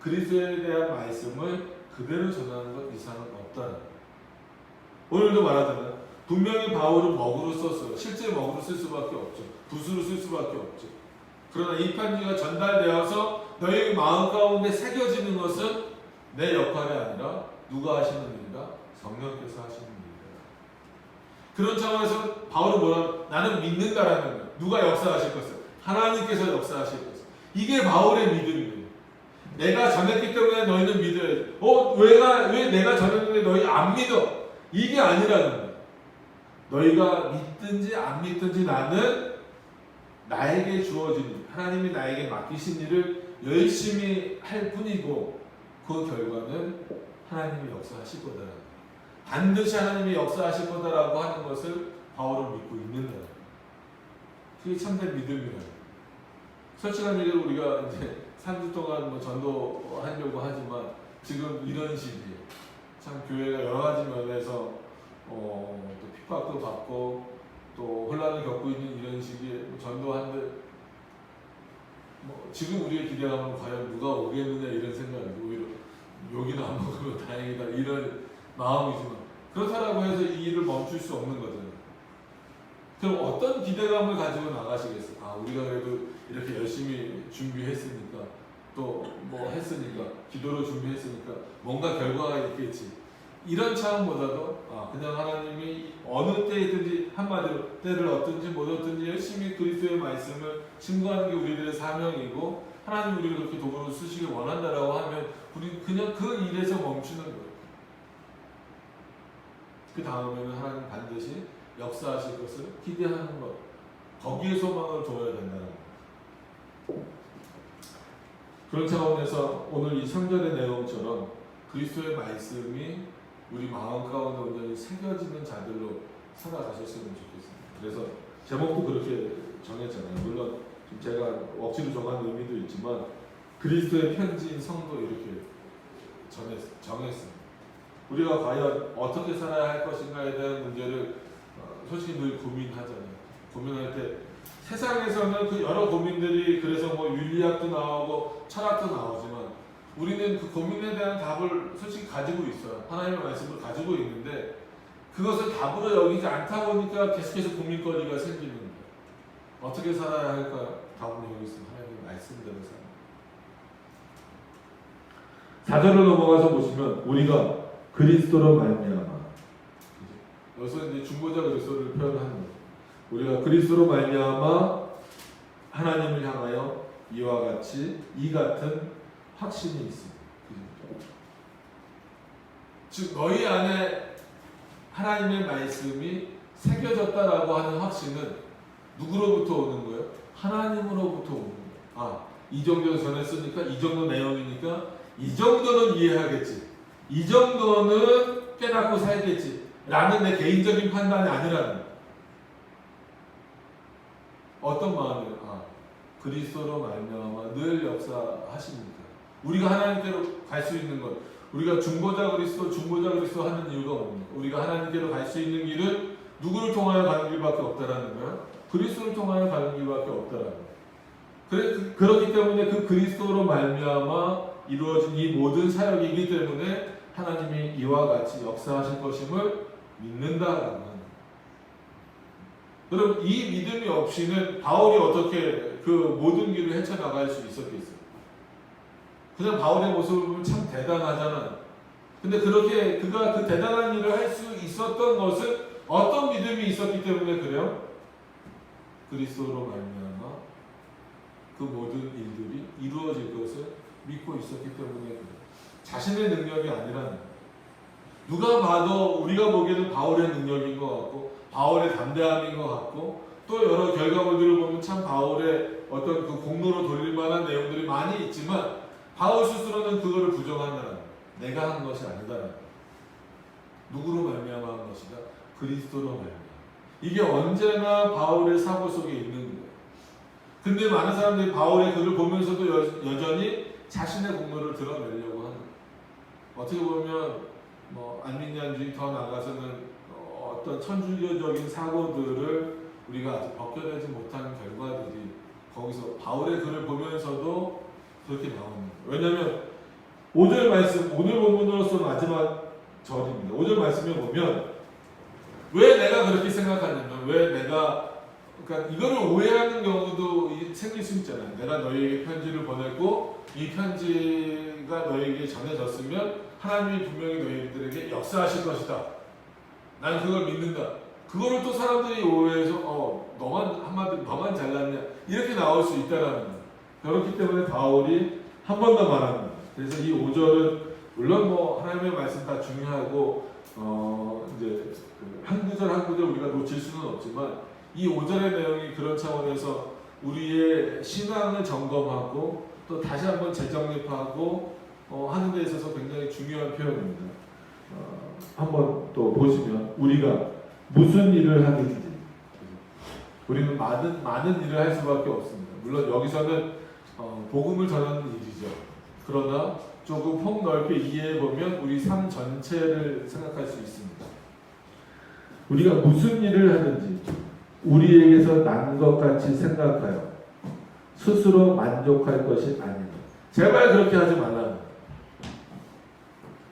그리스도에 대한 말씀을 그대로 전하는 것 이상은 없다는 거예요. 오늘도 말하자면 분명히 바울은 먹으로 썼어요. 실제 먹으로 쓸 수밖에 없죠. 붓으로 쓸 수밖에 없죠. 그러나 이 편지가 전달되어서 너희 마음 가운데 새겨지는 것은 내 역할이 아니라 누가 하시는 일이다? 성령께서 하시는 일이다. 그런 차원에서 바울은 뭐라? 나는 믿는다라는 거예요. 누가 역사하실 것을? 하나님께서 역사하실 것을. 이게 바울의 믿음이에요. 내가 전했기 때문에 너희는 믿어야지. 왜 내가 전했는데 너희 안 믿어? 이게 아니라는 거예요. 너희가 믿든지 안 믿든지 나는 나에게 주어진, 하나님이 나에게 맡기신 일을 열심히 할 뿐이고 그 결과는 하나님이 역사하실 거다. 반드시 하나님이 역사하실 거다라고 하는 것을 바울은 믿고 있는다. 그게 참된 믿음이라. 솔직한 얘기로 우리가 이제 3주 동안 뭐 전도하려고 하지만 지금 이런 시기에 참 교회가 여러 가지 면에서 또 핍박도 받고 또 혼란을 겪고 있는 이런 시기에 전도하는데 지금 우리의 기대감은 과연 누가 오겠느냐 이런 생각이, 오히려 여기는 안 먹으면 다행이다 이런 마음이지만 그렇다라고 해서 이 일을 멈출 수 없는 거잖아요. 그럼 어떤 기대감을 가지고 나가시겠어요? 우리가 그래도 이렇게 열심히 준비했으니까, 또 뭐 했으니까, 기도로 준비했으니까 뭔가 결과가 있겠지. 이런 차원보다도 그냥 하나님이 어느 때이든지 한마디로 때를 얻든지 못 얻든지 열심히 그리스도의 말씀을 증거하는 게 우리들의 사명이고 하나님 우리를 그렇게 도구로 쓰시길 원한다라고 하면 우리 그냥 그 일에서 멈추는 거예요. 그 다음에는 하나님 반드시 역사하실 것을 기대하는 것, 거기에 소망을 둬야 된다는 것. 그런 차원에서 오늘 이 3절의 내용처럼 그리스도의 말씀이 우리 마음 가운데 온전히 새겨지는 자들로 살아가셨으면 좋겠습니다. 그래서 제목도 그렇게 정했잖아요. 물론 지금 제가 억지로 정한 의미도 있지만 그리스도의 편지인 성도 이렇게 정했습니다. 우리가 과연 어떻게 살아야 할 것인가에 대한 문제를 솔직히 늘 고민하잖아요. 고민할 때 세상에서는 그 여러 고민들이 그래서 뭐 윤리학도 나오고 철학도 나오지만 우리는 그 고민에 대한 답을 솔직히 가지고 있어요. 하나님의 말씀을 가지고 있는데 그것을 답으로 여기지 않다 보니까 계속해서 고민거리가 생기는 거예요. 어떻게 살아야 할까요? 답은 여기 있습니다. 하나님의 말씀대로 살아요. 4절을 넘어가서 보시면 우리가 그리스도로 말미암아, 여기서 이제 중보자 그리스도를 표현하는 거예요. 우리가 그리스도로 말미암아 하나님을 향하여 이와 같이 이 같은 확신이 있습니다. 즉 너희 안에 하나님의 말씀이 새겨졌다라고 하는 확신은 누구로부터 오는 거예요? 하나님으로부터 오는 거예요. 이 정도 전했으니까 이 정도 내용이니까 이 정도는 이해하겠지, 이 정도는 깨닫고 살겠지 라는 내 개인적인 판단이 아니라는 거예요. 어떤 마음이에요? 그리스도로 말미암아 늘 역사하십니다. 우리가 하나님께로 갈 수 있는 것, 우리가 중보자 그리스도 하는 이유가 뭡니까? 우리가 하나님께로 갈 수 있는 길은 누구를 통하여 가는 길밖에 없다라는 거예요. 그리스도를 통하여 가는 길밖에 없다라는 거예요. 그렇기 때문에 그 그리스도로 말미암아 이루어진 이 모든 사역이기 때문에 하나님이 이와 같이 역사하실 것임을 믿는다라는 거예요. 그럼 이 믿음이 없이는 바울이 어떻게 그 모든 길을 헤쳐나갈 수 있었겠어요? 그냥 바울의 모습을 보면 참 대단하잖아요. 근데 그렇게 그가 그 대단한 일을 할 수 있었던 것은 어떤 믿음이 있었기 때문에 그래요? 그리스도로 말미암아 그 모든 일들이 이루어질 것을 믿고 있었기 때문에 그래요. 자신의 능력이 아니라는 거예요. 누가 봐도 우리가 보기에는 바울의 능력인 것 같고 바울의 담대함인 것 같고 또 여러 결과물들을 보면 참 바울의 어떤 그 공로로 돌릴 만한 내용들이 많이 있지만 바울 스스로는 그거를 부정한다는 거예요. 내가 한 것이 아니다라는 거예요. 누구로 말미암아 한 것이다? 그리스도로 말미암아. 이게 언제나 바울의 사고 속에 있는 거예요. 근데 많은 사람들이 바울의 글을 보면서도 여전히 자신의 공로를 드러내려고 하는 거예요. 어떻게 보면 안민양주의 더 나아가서는 어떤 천주교적인 사고들을 우리가 아직 벗겨내지 못하는 결과들이 거기서 바울의 글을 보면서도 그렇게 나옵니다. 왜냐하면 5절 말씀, 오늘 본문으로서 마지막 절입니다. 5절 말씀에 보면 왜 내가 그렇게 생각하냐면 그러니까 이거를 오해하는 경우도 생길 수 있잖아요. 내가 너희에게 편지를 보냈고 이 편지가 너희에게 전해졌으면 하나님이 분명히 너희들에게 역사하실 것이다. 난 그걸 믿는다. 그거를 또 사람들이 오해해서 너만 잘났냐 이렇게 나올 수 있다라는 거예요. 그렇기 때문에 바울이 한 번 더 말합니다. 그래서 이 5절은 물론 하나님의 말씀 다 중요하고 이제 한 구절 한 구절 우리가 놓칠 수는 없지만 이 5절의 내용이 그런 차원에서 우리의 신앙을 점검하고 또 다시 한번 재정립하고 하는 데 있어서 굉장히 중요한 표현입니다. 한번 또 보시면 우리가 무슨 일을 하든지 우리는 많은 일을 할 수밖에 없습니다. 물론 여기서는 복음을 전하는 일이죠. 그러나 조금 폭넓게 이해해보면 우리 삶 전체를 생각할 수 있습니다. 우리가 무슨 일을 하든지 우리에게서 난 것 같이 생각하여 스스로 만족할 것이 아니다. 제발 그렇게 하지 말라.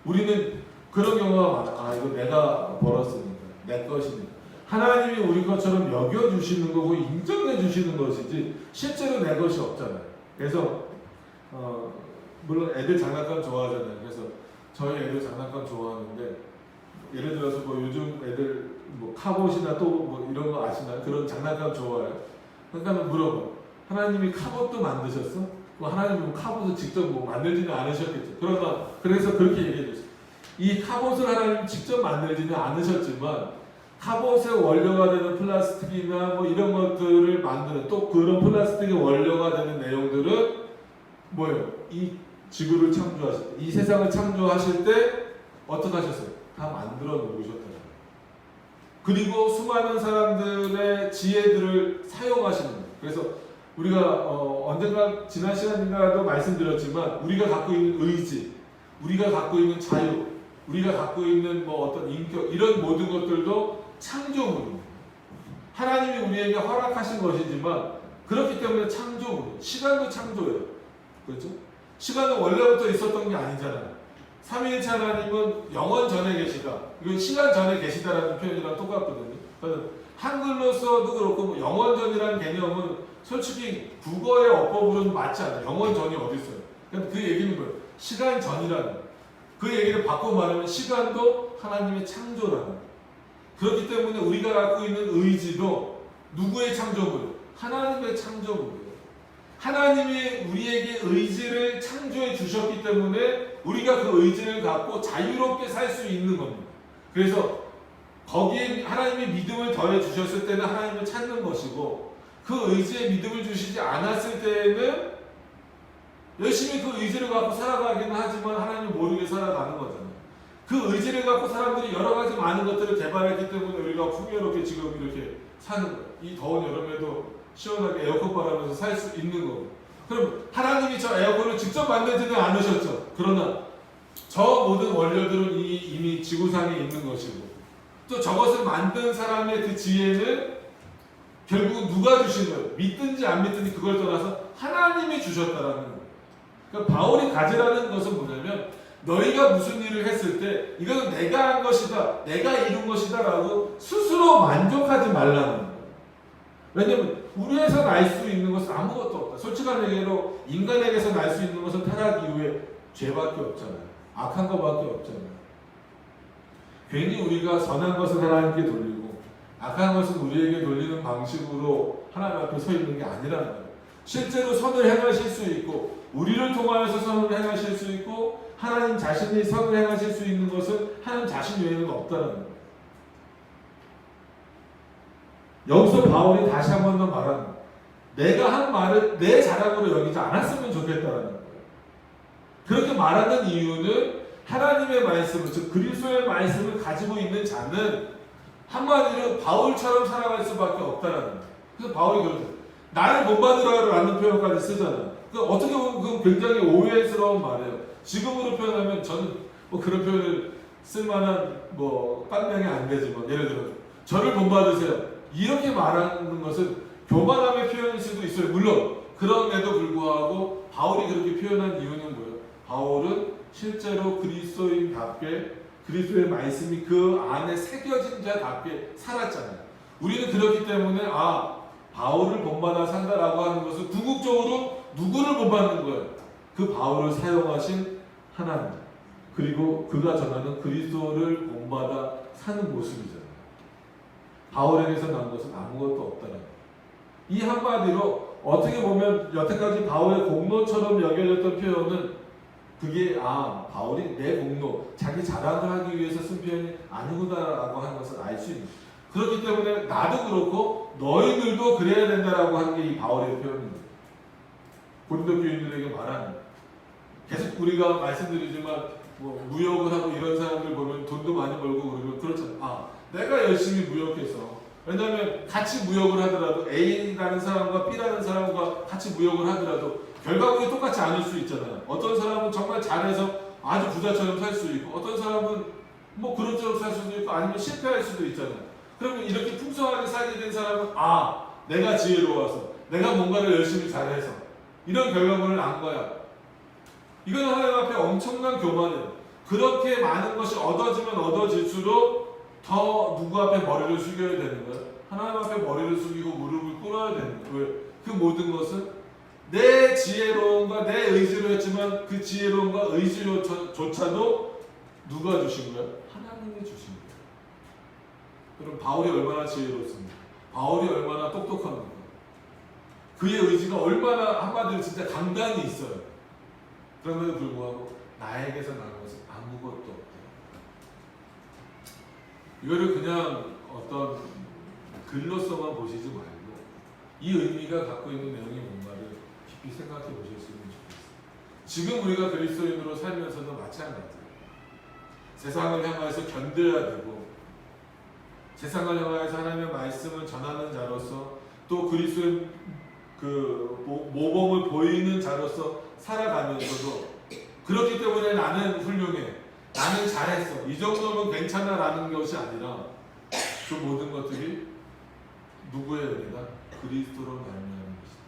우리는 그런 경우가 많아. 이거 내가 벌었으니까 내 것이니까. 하나님이 우리 것처럼 여겨주시는 거고 인정해주시는 것이지 실제로 내 것이 없잖아요. 그래서 물론 애들 장난감 좋아하잖아요. 그래서 저희 애들 장난감 좋아하는데 예를 들어서 뭐 요즘 애들 뭐 카봇이나 또 뭐 이런 거 아시나요? 그런 장난감 좋아해요. 그러니까 물어봐. 하나님이 카봇도 만드셨어? 뭐 하나님은 카봇을 직접 뭐 만들지는 않으셨겠죠. 그래서 그렇게 얘기해 줬어요. 이 카봇을 하나님 직접 만들지는 않으셨지만 카봇의 원료가 되는 플라스틱이나 뭐 이런 것들을 만드는 또 그런 플라스틱의 원료가 되는 내용들은 뭐예요? 이 지구를 창조하실 때, 이 세상을 창조하실 때 어떻게 하셨어요? 다 만들어 놓으셨다. 그리고 수많은 사람들의 지혜들을 사용하시는 거예요. 그래서 우리가 언젠가 지난 시간인가도 말씀드렸지만 우리가 갖고 있는 의지, 우리가 갖고 있는 자유, 우리가 갖고 있는 뭐 어떤 인격 이런 모든 것들도 창조물입니다. 하나님이 우리에게 허락하신 것이지만 그렇기 때문에 창조물이에요. 시간도 창조예요. 그렇죠? 시간은 원래부터 있었던 게 아니잖아요. 삼위일체 하나님은 영원 전에 계시다. 이건 시간 전에 계시다라는 표현이랑 똑같거든요. 그래서 한글로서도 그렇고 뭐 영원 전이라는 개념은 솔직히 국어의 어법으로는 맞지 않아요. 영원 전이 어디 있어요? 그 얘기는 뭐예요? 시간 전이라는 그 얘기를 바꿔 말하면 시간도 하나님의 창조라는. 그렇기 때문에 우리가 갖고 있는 의지도 누구의 창조물? 하나님의 창조물이에요. 하나님이 우리에게 의지를 창조해 주셨기 때문에 우리가 그 의지를 갖고 자유롭게 살 수 있는 겁니다. 그래서 거기에 하나님이 믿음을 더해 주셨을 때는 하나님을 찾는 것이고 그 의지에 믿음을 주시지 않았을 때에는 열심히 그 의지를 갖고 살아가기는 하지만 하나님을 모르게 살아가는 거잖아요. 그 의지를 갖고 사람들이 여러 가지 많은 것들을 개발했기 때문에 우리가 풍요롭게 지금 이렇게 사는 거예요. 이 더운 여름에도 시원하게 에어컨 바라면서 살 수 있는 거고. 그럼 하나님이 저 에어컨을 직접 만들지는 않으셨죠. 그러나 저 모든 원료들은 이미 지구상에 있는 것이고 또 저것을 만든 사람의 그 지혜는 결국 누가 주신 거예요? 믿든지 안 믿든지 그걸 떠나서 하나님이 주셨다라는 거예요. 그러니까 바울이 가지라는 것은 뭐냐면 너희가 무슨 일을 했을 때 이것은 내가 한 것이다, 내가 이룬 것이다 라고 스스로 만족하지 말라는 거예요. 왜냐면 우리에서 날 수 있는 것은 아무것도 없다. 솔직한 얘기로 인간에게서 날 수 있는 것은 타락 이후에 죄밖에 없잖아요. 악한 것밖에 없잖아요. 괜히 우리가 선한 것을 하나님께 돌리고 악한 것을 우리에게 돌리는 방식으로 하나님 앞에 서 있는 게 아니라는 거예요. 실제로 선을 행하실 수 있고 우리를 통하여서 선을 행하실 수 있고 하나님 자신이 선을 행하실 수 있는 것은 하나님 자신 외에는 없다는 거예요. 여기서 바울이 다시 한 번 더 말하는 거예요. 내가 한 말을 내 자랑으로 여기지 않았으면 좋겠다는 거예요. 그렇게 말하는 이유는 하나님의 말씀을, 즉 그리스도의 말씀을 가지고 있는 자는 한마디로 바울처럼 살아갈 수밖에 없다는 거예요. 그래서 바울이 그러죠. 나를 본받으라는 표현까지 쓰잖아요. 어떻게 보면 그건 굉장히 오해스러운 말이에요. 지금으로 표현하면 저는 뭐 그런 표현을 쓸만한 뭐 ปั้명이 안 되지만 예를 들어 저를 본받으세요. 이렇게 말하는 것은 교만함의 표현일 수도 있어요. 물론 그럼에도 불구하고 바울이 그렇게 표현한 이유는 뭐예요? 바울은 실제로 그리스도인답게 그리스도의 말씀이 그 안에 새겨진 자답게 살았잖아요. 우리는 그렇기 때문에 바울을 본받아 산다라고 하는 것은 궁극적으로 누구를 본받는 거예요? 그 바울을 사용하신 하나님 그리고 그가 전하는 그리스도를 본받아 사는 모습이잖아요. 바울에게서 난 것은 아무것도 없다는 거예요. 이 한마디로 어떻게 보면 여태까지 바울의 공로처럼 여겨졌던 표현은 그게 바울이 내 공로, 자기 자랑을 하기 위해서 쓴 표현이 아니구나라고 하는 것을 알 수 있는 거예요. 그렇기 때문에 나도 그렇고 너희들도 그래야 된다라고 하는 게 이 바울의 표현입니다. 고린도 교인들에게 말하는 거예요. 계속 우리가 말씀드리지만 뭐 무역을 하고 이런 사람들 보면 돈도 많이 벌고 그러면 그렇잖아요. 내가 열심히 무역해서 왜냐하면 같이 무역을 하더라도 A라는 사람과 B라는 사람과 같이 무역을 하더라도 결과물이 똑같지 않을 수 있잖아요. 어떤 사람은 정말 잘해서 아주 부자처럼 살 수 있고 어떤 사람은 뭐 그런처럼 살 수도 있고 아니면 실패할 수도 있잖아요. 그러면 이렇게 풍성하게 살게 된 사람은 내가 지혜로워서 내가 뭔가를 열심히 잘해서 이런 결과물을 난 거야. 이건 하나님 앞에 엄청난 교만이에요. 그렇게 많은 것이 얻어지면 얻어질수록 더 누구 앞에 머리를 숙여야 되는 거예요? 하나님 앞에 머리를 숙이고 무릎을 꿇어야 되는 거예요. 왜? 그 모든 것은 내 지혜로움과 내 의지로 했지만 그 지혜로움과 의지조차도 누가 주신 거예요? 하나님이 주신 거예요. 그럼 바울이 얼마나 지혜롭습니까? 바울이 얼마나 똑똑합니까? 그의 의지가 얼마나 한마디로 진짜 강단이 있어요. 그럼에도 불구하고 나에게서 나는 것은 아무것도 없다. 이거를 그냥 어떤 글로서만 보시지 말고 이 의미가 갖고 있는 내용이 뭔가를 깊이 생각해 보셨으면 좋겠어요. 지금 우리가 그리스도인으로 살면서도 마찬가지예요. 세상을 향해서 견뎌야 되고 세상을 향해서 하나님의 말씀을 전하는 자로서 또 그리스도의 그 모범을 보이는 자로서 살아가면서도 그렇기 때문에 나는 훌륭해, 나는 잘했어, 이 정도면 괜찮아 라는 것이 아니라 그 모든 것들이 누구의 은혜다? 그리스도로 말미암은 것이다.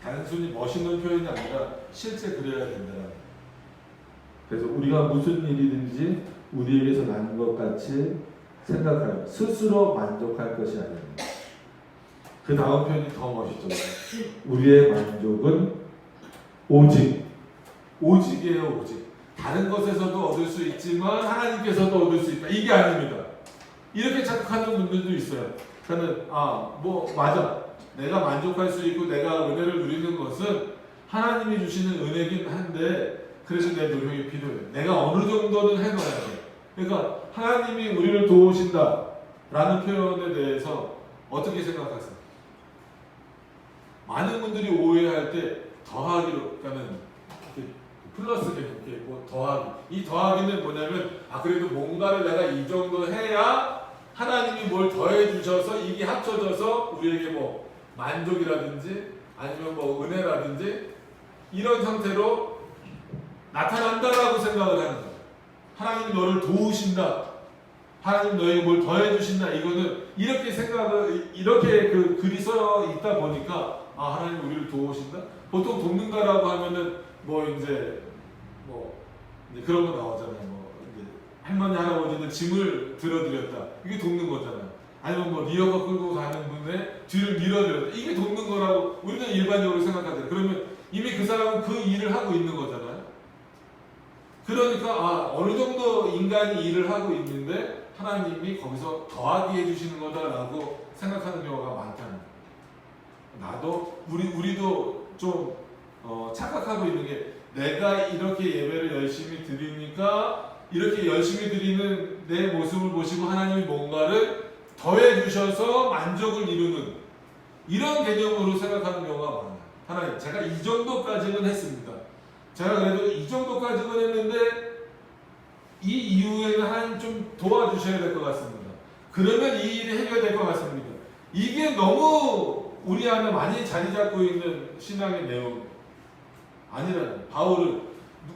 단순히 멋있는 표현이 아니라 실제 그래야 된다는 거예요. 그래서 우리가 무슨 일이든지 우리에게서 난 것 같이 생각하여 스스로 만족할 것이 아닙니다. 그 다음 표현이 더 멋있죠. 우리의 만족은 오직이에요. 오직. 다른 것에서도 얻을 수 있지만 하나님께서도 얻을 수 있다. 이게 아닙니다. 이렇게 착각하는 분들도 있어요. 저는 맞아. 내가 만족할 수 있고 내가 은혜를 누리는 것은 하나님이 주시는 은혜긴 한데 그래서 내 노력이 필요해. 내가 어느 정도는 해놔야 돼. 그러니까 하나님이 우리를 도우신다 라는 표현에 대해서 어떻게 생각하세요? 많은 분들이 오해할 때 더하기로, 그러니까 플러스 개념, 뭐 더하기. 이 더하기는 뭐냐면 그래도 뭔가를 내가 이 정도 해야 하나님이 뭘 더해 주셔서 이게 합쳐져서 우리에게 뭐 만족이라든지 아니면 뭐 은혜라든지 이런 상태로 나타난다라고 생각을 하는 거예요. 하나님이 너를 도우신다. 하나님 너에게 뭘 더해 주신다. 이거는 이렇게 생각을 이렇게 글이 써 있다 보니까 하나님 우리를 도우신다. 보통 돕는다라고 하면은 이제 그런 거 나오잖아요. 이제 할머니 할아버지는 짐을 들어드렸다. 이게 돕는 거잖아요. 아니면 리어가 끌고 가는 분의 뒤를 밀어드렸다. 이게 돕는 거라고 우리는 일반적으로 생각하잖아요. 그러면 이미 그 사람은 그 일을 하고 있는 거잖아요. 그러니까 어느 정도 인간이 일을 하고 있는데 하나님이 거기서 더하게 해주시는 거다라고 생각하는 경우가 많다는 거예요. 나도 우리도 좀 착각하고 있는 게 내가 이렇게 예배를 열심히 드리니까 이렇게 열심히 드리는 내 모습을 보시고 하나님이 뭔가를 더해 주셔서 만족을 이루는 이런 개념으로 생각하는 경우가 많아요. 하나님 제가 이 정도까지는 했습니다. 제가 그래도 이 정도까지는 했는데 이 이후에는 하나님 좀 도와주셔야 될 것 같습니다. 그러면 이 일이 해결될 것 같습니다. 이게 너무 우리 안에 많이 자리 잡고 있는 신앙의 내용 아니라는 바울은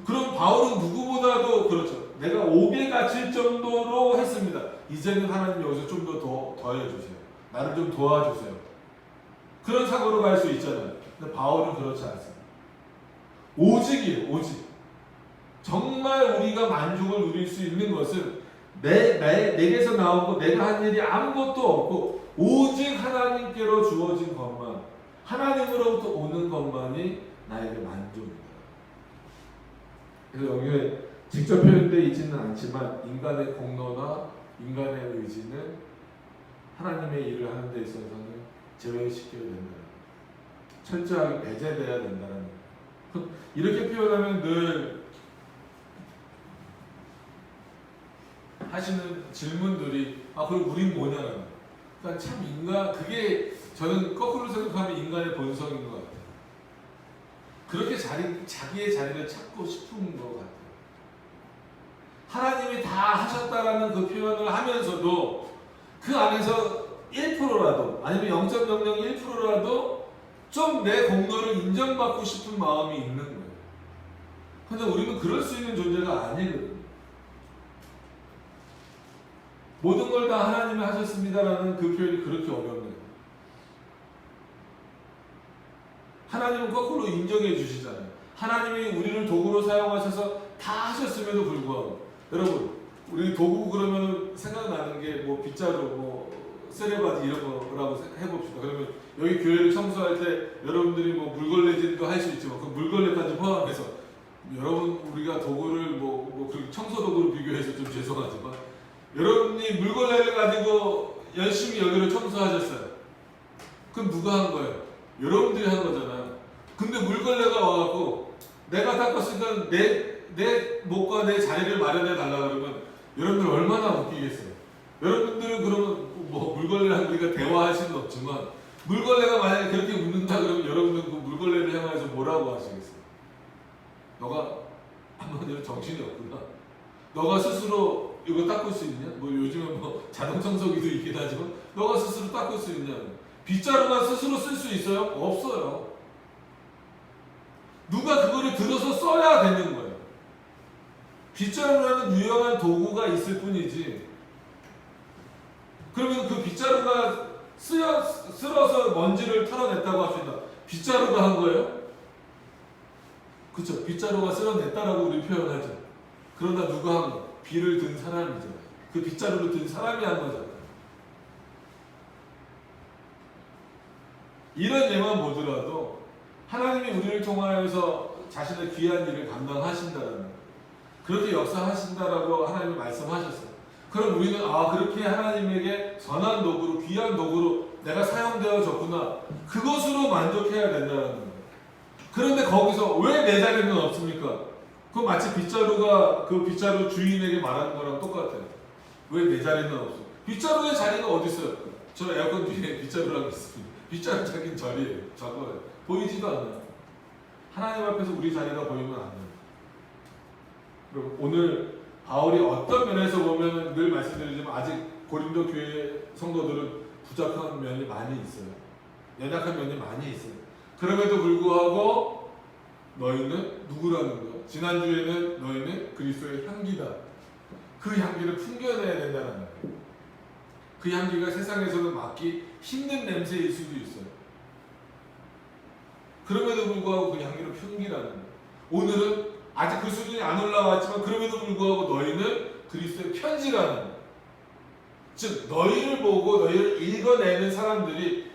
누구보다도 그렇죠. 내가 옥에 갇힐 정도로 했습니다. 이제는 하나님 여기서 좀 더 더해주세요. 나를 좀 도와주세요. 그런 사고로 갈 수 있잖아요. 근데 바울은 그렇지 않습니다. 오직이에요. 오직. 정말 우리가 만족을 누릴 수 있는 것은 내게서 나온 거 내가 한 일이 아무것도 없고 오직 하나님께로 주어진 것만 하나님으로부터 오는 것만이 나에게 만족입니다. 그래서 여기에 직접 표현되어 있지는 않지만 인간의 공로나 인간의 의지는 하나님의 일을 하는 데 있어서는 제외시켜야 된다. 철저하게 배제돼야 된다는 거예요. 이렇게 표현하면 늘 하시는 질문들이 그럼 우린 뭐냐는 거예요. 그러니까 참 그게 저는 거꾸로 생각하면 인간의 본성인 것 같아요. 그렇게 자기의 자리를 찾고 싶은 것 같아요. 하나님이 다 하셨다라는 그 표현을 하면서도 그 안에서 1%라도 아니면 0.001%라도 좀 내 공로를 인정받고 싶은 마음이 있는 거예요. 근데 우리는 그럴 수 있는 존재가 아니거든요. 모든 걸 다 하나님이 하셨습니다라는 그 표현이 그렇게 어렵네요. 하나님은 거꾸로 인정해 주시잖아요. 하나님이 우리를 도구로 사용하셔서 다 하셨음에도 불구하고 여러분 우리 도구 그러면 생각나는 게 빗자루 세레바지 이런 거라고 해봅시다. 그러면 여기 교회를 청소할 때 여러분들이 물걸레질도 할 수 있지만 그 물걸레까지 포함해서 여러분 우리가 도구를 청소 도구로 비교해서 좀 죄송하지만 여러분이 물걸레를 가지고 열심히 여기를 청소하셨어요. 그럼 누가 한 거예요? 여러분들이 한 거잖아요. 근데 물걸레가 와갖고 내가 닦았으니까 내 목과 내 자리를 마련해 달라 그러면 여러분들 얼마나 웃기겠어요. 여러분들은 그러면 뭐 물걸레랑 우리가 대화할 수는 없지만 물걸레가 만약에 그렇게 웃는다 그러면 여러분들은 그 물걸레를 향해서 뭐라고 하시겠어요? 너가 한마디로 정신이 없구나. 너가 스스로 이거 닦을 수 있냐? 뭐 요즘은 뭐 자동 청소기도 있긴 하지만 너가 스스로 닦을 수 있냐? 빗자루가 스스로 쓸 수 있어요? 없어요. 누가 그거를 들어서 써야 되는 거예요. 빗자루라는 유용한 도구가 있을 뿐이지. 그러면 그 빗자루가 쓸어서 먼지를 털어냈다고 합시다. 빗자루가 한 거예요? 그쵸? 빗자루가 쓸어냈다라고 우리 표현하죠. 그러나 누가 한 거? 비를 든 사람이죠. 그 빗자루를 든 사람이 한 거잖아요. 이런 예만 보더라도 하나님이 우리를 통하여서 자신의 귀한 일을 감당하신다는 거예요. 그렇게 역사하신다라고 하나님이 말씀하셨어요. 그럼 우리는 그렇게 하나님에게 선한 도구로 귀한 도구로 내가 사용되어졌구나. 그것으로 만족해야 된다는 거예요. 그런데 거기서 왜 내 자리는 없습니까? 그건 마치 빗자루가 그 빗자루 주인에게 말하는 거랑 똑같아요. 왜 내 자리는 없어? 빗자루의 자리가 어디 있어요? 저 에어컨 뒤에 빗자루라고 있습니다. 빗자루 자기는 저리예요. 저거예요. 보이지도 않아요. 하나님 앞에서 우리 자리가 보이면 안 돼요. 그럼 오늘 바울이 어떤 면에서 보면 늘 말씀드리지만 아직 고린도 교회 성도들은 부족한 면이 많이 있어요. 연약한 면이 많이 있어요. 그럼에도 불구하고 너희는 누구라는 거예요? 지난주에는 너희는 그리스도의 향기다. 그 향기를 풍겨내야 된다는 거예요. 그 향기가 세상에서는 맡기 힘든 냄새일 수도 있어요. 그럼에도 불구하고 그 향기를 풍기라는 거예요. 오늘은 아직 그 수준이 안 올라왔지만 그럼에도 불구하고 너희는 그리스도의 편지라는 거예요. 즉 너희를 보고 너희를 읽어내는 사람들이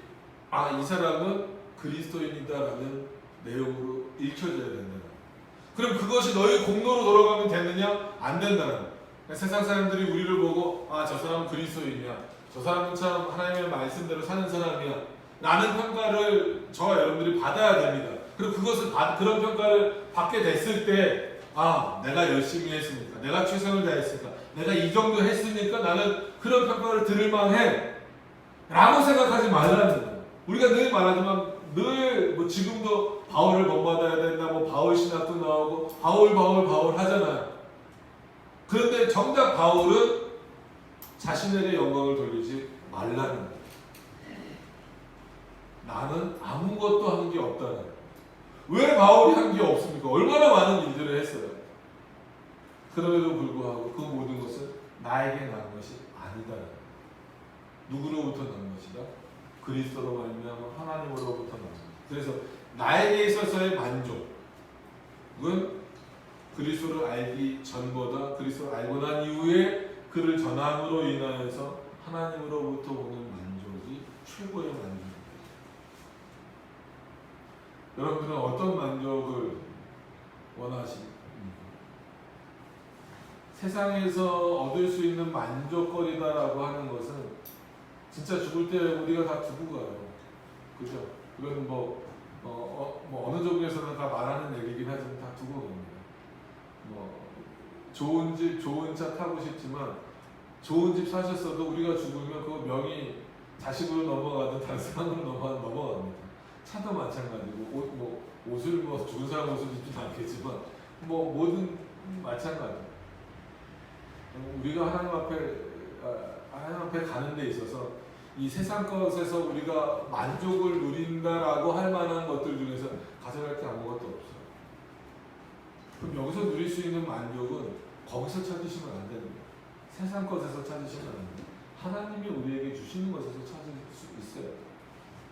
이 사람은 그리스도인이다라는 내용으로 읽혀져야 된다. 그럼 그것이 너희 공로로 돌아가면 되느냐? 안 된다는 거예요. 세상 사람들이 우리를 보고 저 사람은 그리스도인이야. 저 사람은 참 하나님의 말씀대로 사는 사람이야. 라는 평가를 저와 여러분들이 받아야 됩니다. 그리고 그런 평가를 받게 됐을 때 내가 열심히 했으니까, 내가 최선을 다했으니까, 내가 이 정도 했으니까 나는 그런 평가를 들을 만해 라고 생각하지 말라는 거예요. 우리가 늘 말하지만 늘 지금도 바울을 본받아야 된다, 바울 신학도 나오고 바울 하잖아요. 그런데 정작 바울은 자신에게 영광을 돌리지 말라는 거예요. 나는 아무것도 한 게 없다는 거예요. 왜 바울이 한 게 없습니까? 얼마나 많은 일들을 했어요. 그럼에도 불구하고 그 모든 것은 나에게 난 것이 아니다. 누구로부터 난 것이다? 그리스도로 말미암아 하나님으로부터 난 것이다. 그래서 나에게 있어서의 만족은 그리스도를 알기 전보다 그리스도를 알고 난 이후에 그를 전함으로 인하여서 하나님으로부터 오는 만족이 최고의 만족입니다. 여러분들은 어떤 만족을 원하십니까? 세상에서 얻을 수 있는 만족거리다라고 하는 것은 진짜 죽을 때 우리가 다 두고 가요. 그죠? 이건 어느 종교에서는 다 말하는 얘기긴 하지만 다 두고 갑니다. 좋은 집, 좋은 차 타고 싶지만 좋은 집 사셨어도 우리가 죽으면 그 명이 자식으로 넘어가든 다른 사람으로 넘어갑니다. 차도 마찬가지고 옷을 죽은 사람 옷을 입지도 않겠지만 뭐든 마찬가지. 우리가 하나님 앞에 가는 데 있어서 이 세상 것에서 우리가 만족을 누린다라고 할 만한 것들 중에서 가져갈 게 아무것도 없어요. 그럼 여기서 누릴 수 있는 만족은 거기서 찾으시면 안 됩니다. 세상 것에서 찾으시면 안 됩니다. 하나님이 우리에게 주시는 것에서 찾을 수 있어요.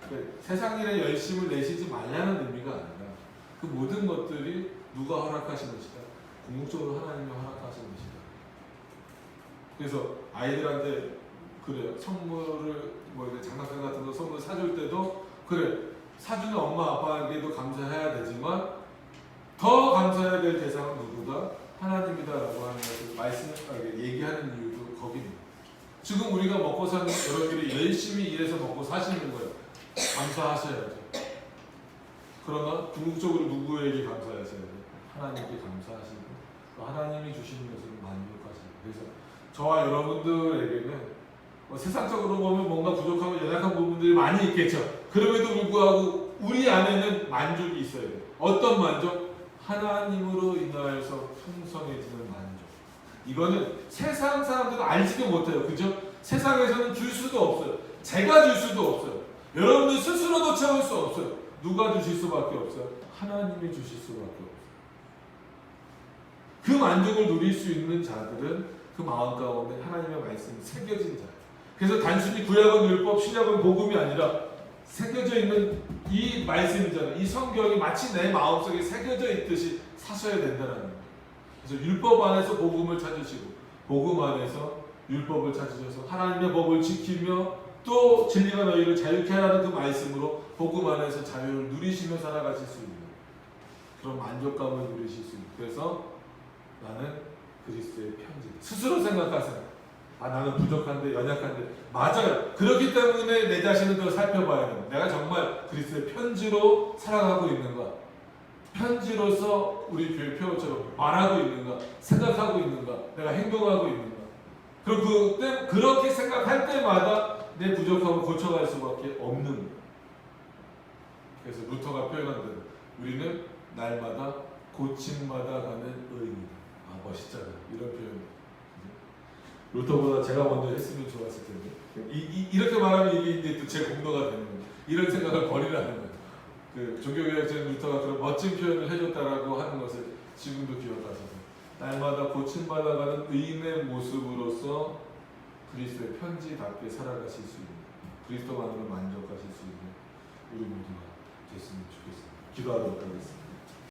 그러니까 세상 일에 열심을 내시지 말라는 의미가 아니라 그 모든 것들이 누가 허락하신 것이다. 궁극적으로 하나님이 허락하신 것이다. 그래서 아이들한테 그래요. 선물을 장난감 같은 거 선물 사줄 때도 그래. 사주는 엄마 아빠에게도 감사해야 되지만 더 감사해야 될 대상은 누구다? 하나님이다라고 하는 것을 얘기하는 이유도 거기입니다. 지금 우리가 먹고 사는 여러분들이 열심히 일해서 먹고 사시는 거예요. 감사하셔야죠. 그러나 궁극적으로 누구에게 감사하셔야 돼요? 하나님께 감사하시고 또 하나님이 주시는 것을 만족하시고. 그래서 저와 여러분들에게는 세상적으로 보면 뭔가 부족하고 연약한 부분들이 많이 있겠죠. 그럼에도 불구하고 우리 안에는 만족이 있어야 돼요. 어떤 만족? 하나님으로 인하여서 풍성해지는 만족. 이거는 세상 사람들은 알지도 못해요. 그죠? 세상에서는 줄 수도 없어요. 제가 줄 수도 없어요. 여러분들 스스로도 채울 수 없어요. 누가 주실 수밖에 없어요? 하나님이 주실 수밖에 없어요. 그 만족을 누릴 수 있는 자들은 그 마음 가운데 하나님의 말씀이 새겨진 자. 그래서 단순히 구약은 율법, 신약은 복음이 아니라 새겨져 있는 이 말씀이잖아요. 이 성경이 마치 내 마음속에 새겨져 있듯이 사셔야 된다는 거예요. 그래서 율법 안에서 복음을 찾으시고 복음 안에서 율법을 찾으셔서 하나님의 법을 지키며 또 진리가 너희를 자유케 하라는 그 말씀으로 복음 안에서 자유를 누리시며 살아가실 수 있는 그런 만족감을 누리실 수 있는. 그래서 나는 그리스도의 편지. 스스로 생각하세요. 아, 나는 부족한데 연약한데. 맞아요. 그렇기 때문에 내 자신을 더 살펴봐야 돼요. 내가 정말 그리스도의 편지로 살아가고 있는가? 편지로서 우리 교회 표어처럼 말하고 있는가? 생각하고 있는가? 내가 행동하고 있는가? 그리고 그렇게 생각할 때마다 내 부족함을 고쳐갈 수밖에 없는 거예요. 그래서 루터가 표현한 대로 우리는 날마다 고침마다 가는 의인이다. 아, 멋있잖아요. 이런 표현. 루터보다 제가 먼저 했으면 좋았을 텐데. 이렇게 말하면 이게 이제 또 제 공로가 되는 거예요. 이런 생각을 버리라는 거예요. 그 종교개혁자인 루터가 그런 멋진 표현을 해줬다라고 하는 것을 지금도 기억하셔서 날마다 고침받아 가는 의인의 모습으로서 그리스도의 편지답게 살아가실 수 있는, 그리스도만으로 만족하실 수 있는 우리 모두가 됐으면 좋겠습니다. 기도하도록 하겠습니다.